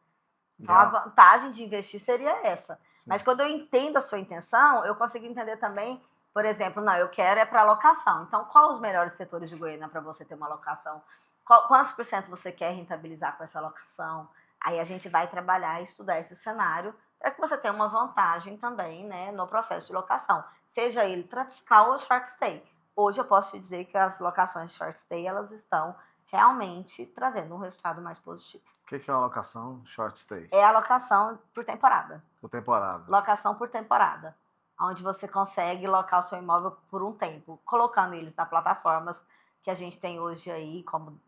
Então, a vantagem de investir seria essa. Sim. Mas quando eu entendo a sua intenção, eu consigo entender também, por exemplo, não, eu quero é para alocação. Então, quais os melhores setores de Goiânia para você ter uma alocação? Quantos por cento você quer rentabilizar com essa alocação? Aí a gente vai trabalhar e estudar esse cenário para que você tenha uma vantagem também, né, no processo de locação. Seja ele tradicional ou short stay. Hoje eu posso te dizer que as locações de short stay, elas estão realmente trazendo um resultado mais positivo. O que é uma locação short stay? É a locação por temporada. Por temporada. Locação por temporada. Onde você consegue locar o seu imóvel por um tempo, colocando eles nas plataformas que a gente tem hoje aí, como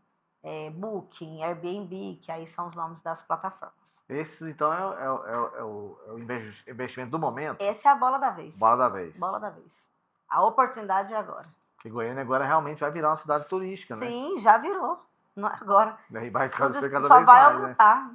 Booking, Airbnb, que aí são os nomes das plataformas. Esse, então, é o investimento do momento? Essa é a bola da vez. Bola da vez. Bola da vez. A oportunidade é agora. Porque Goiânia agora realmente vai virar uma cidade turística, né? Sim, já virou. Não é agora. Daí vai crescer cada Só vez vai mais, né? aumentar.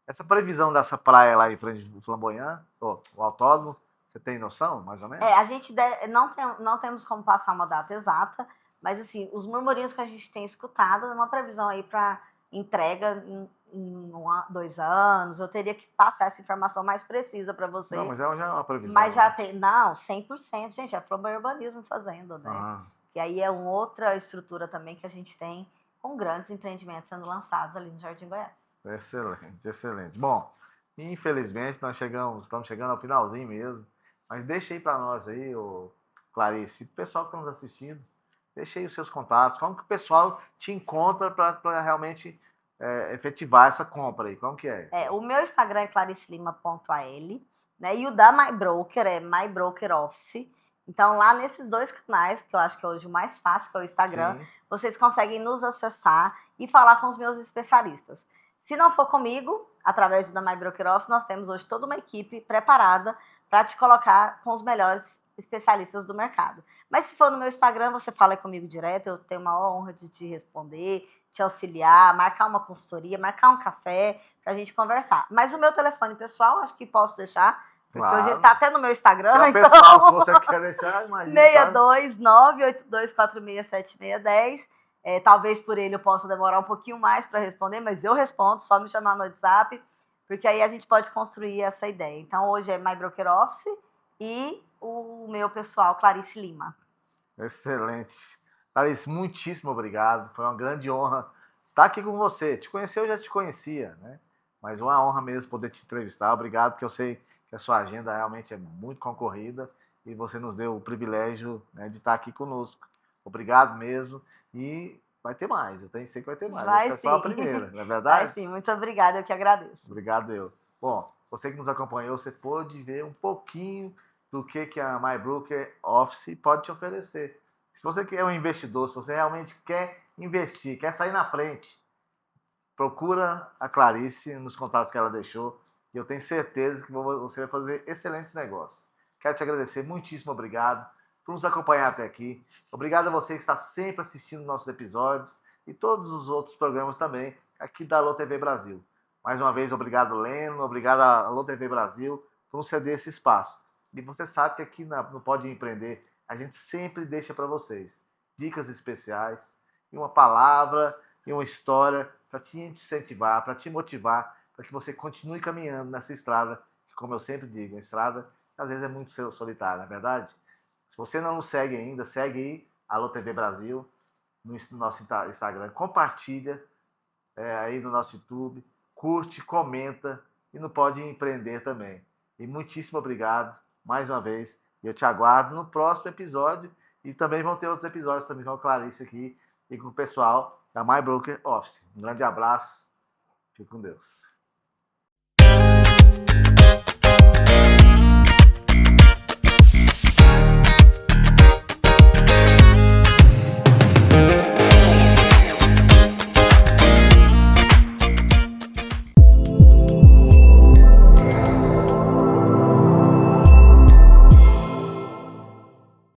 Essa previsão dessa praia lá em frente do Flamboyant, o autódromo, você tem noção, mais ou menos? A gente não temos como passar uma data exata, mas assim, os murmurinhos que a gente tem escutado, uma previsão aí para entrega em 2 anos, eu teria que passar essa informação mais precisa para você. Não, mas já é uma previsão. Mas já né? tem, não, 100%, gente, é Flamboyant Urbanismo fazendo, né? Ah, Que aí é uma outra estrutura também que a gente tem com grandes empreendimentos sendo lançados ali no Jardim Goiás. excelente, excelente. Bom, infelizmente nós estamos chegando ao finalzinho mesmo, mas deixa aí para nós aí, Clarice, o pessoal que está nos assistindo, deixa aí os seus contatos, como que o pessoal te encontra para realmente efetivar essa compra aí, como que é? O meu Instagram é claricelima.al, né? E o da MyBroker é MyBroker Office. Então, lá nesses 2 canais, que eu acho que é hoje o mais fácil, que é o Instagram, Sim. vocês conseguem nos acessar e falar com os meus especialistas. Se não for comigo, através do da MyBroker Office, nós temos hoje toda uma equipe preparada para te colocar com os melhores especialistas do mercado. Mas se for no meu Instagram, você fala comigo direto, eu tenho uma honra de te responder, te auxiliar, marcar uma consultoria, marcar um café para a gente conversar. Mas o meu telefone pessoal, acho que posso deixar, porque Claro. hoje ele está até no meu Instagram, Se é então... pessoal, se você quer deixar, imagina. 62982467610. Talvez por ele eu possa demorar um pouquinho mais para responder, mas eu respondo, só me chamar no WhatsApp, porque aí a gente pode construir essa ideia. Então, hoje é MyBroker Office e o meu pessoal, Clarice Lima. Excelente. Clarice, muitíssimo obrigado. Foi uma grande honra estar aqui com você. Te conhecer, eu já te conhecia, né? Mas uma honra mesmo poder te entrevistar. Obrigado, porque eu sei que a sua agenda realmente é muito concorrida e você nos deu o privilégio, né, de estar aqui conosco. Obrigado mesmo. E vai ter mais. Eu sei que vai ter mais. Vai Essa é só a sim. primeira, não é verdade? Vai sim, muito obrigada, eu que agradeço. Obrigado, eu. Bom, você que nos acompanhou, você pôde ver um pouquinho do que a MyBroker Office pode te oferecer. Se você é um investidor, se você realmente quer investir, quer sair na frente, procura a Clarice nos contatos que ela deixou e eu tenho certeza que você vai fazer excelentes negócios. Quero te agradecer, muitíssimo obrigado por nos acompanhar até aqui. Obrigado a você que está sempre assistindo nossos episódios e todos os outros programas também aqui da Alô TV Brasil. Mais uma vez, obrigado, Leno, obrigado à Alô TV Brasil por nos ceder esse espaço. E você sabe que aqui no Pode Empreender, a gente sempre deixa para vocês dicas especiais e uma palavra e uma história para te incentivar, para te motivar, para que você continue caminhando nessa estrada, que, como eu sempre digo, uma estrada às vezes é muito solitária, não é verdade? Se você não nos segue ainda, segue aí a Alô TV Brasil no nosso Instagram, compartilha aí no nosso YouTube, curte, comenta e não Pode Empreender também. E muitíssimo obrigado mais uma vez. Eu te aguardo no próximo episódio e também vão ter outros episódios também com a Clarice aqui e com o pessoal da MyBroker Office. Um grande abraço. Fique com Deus.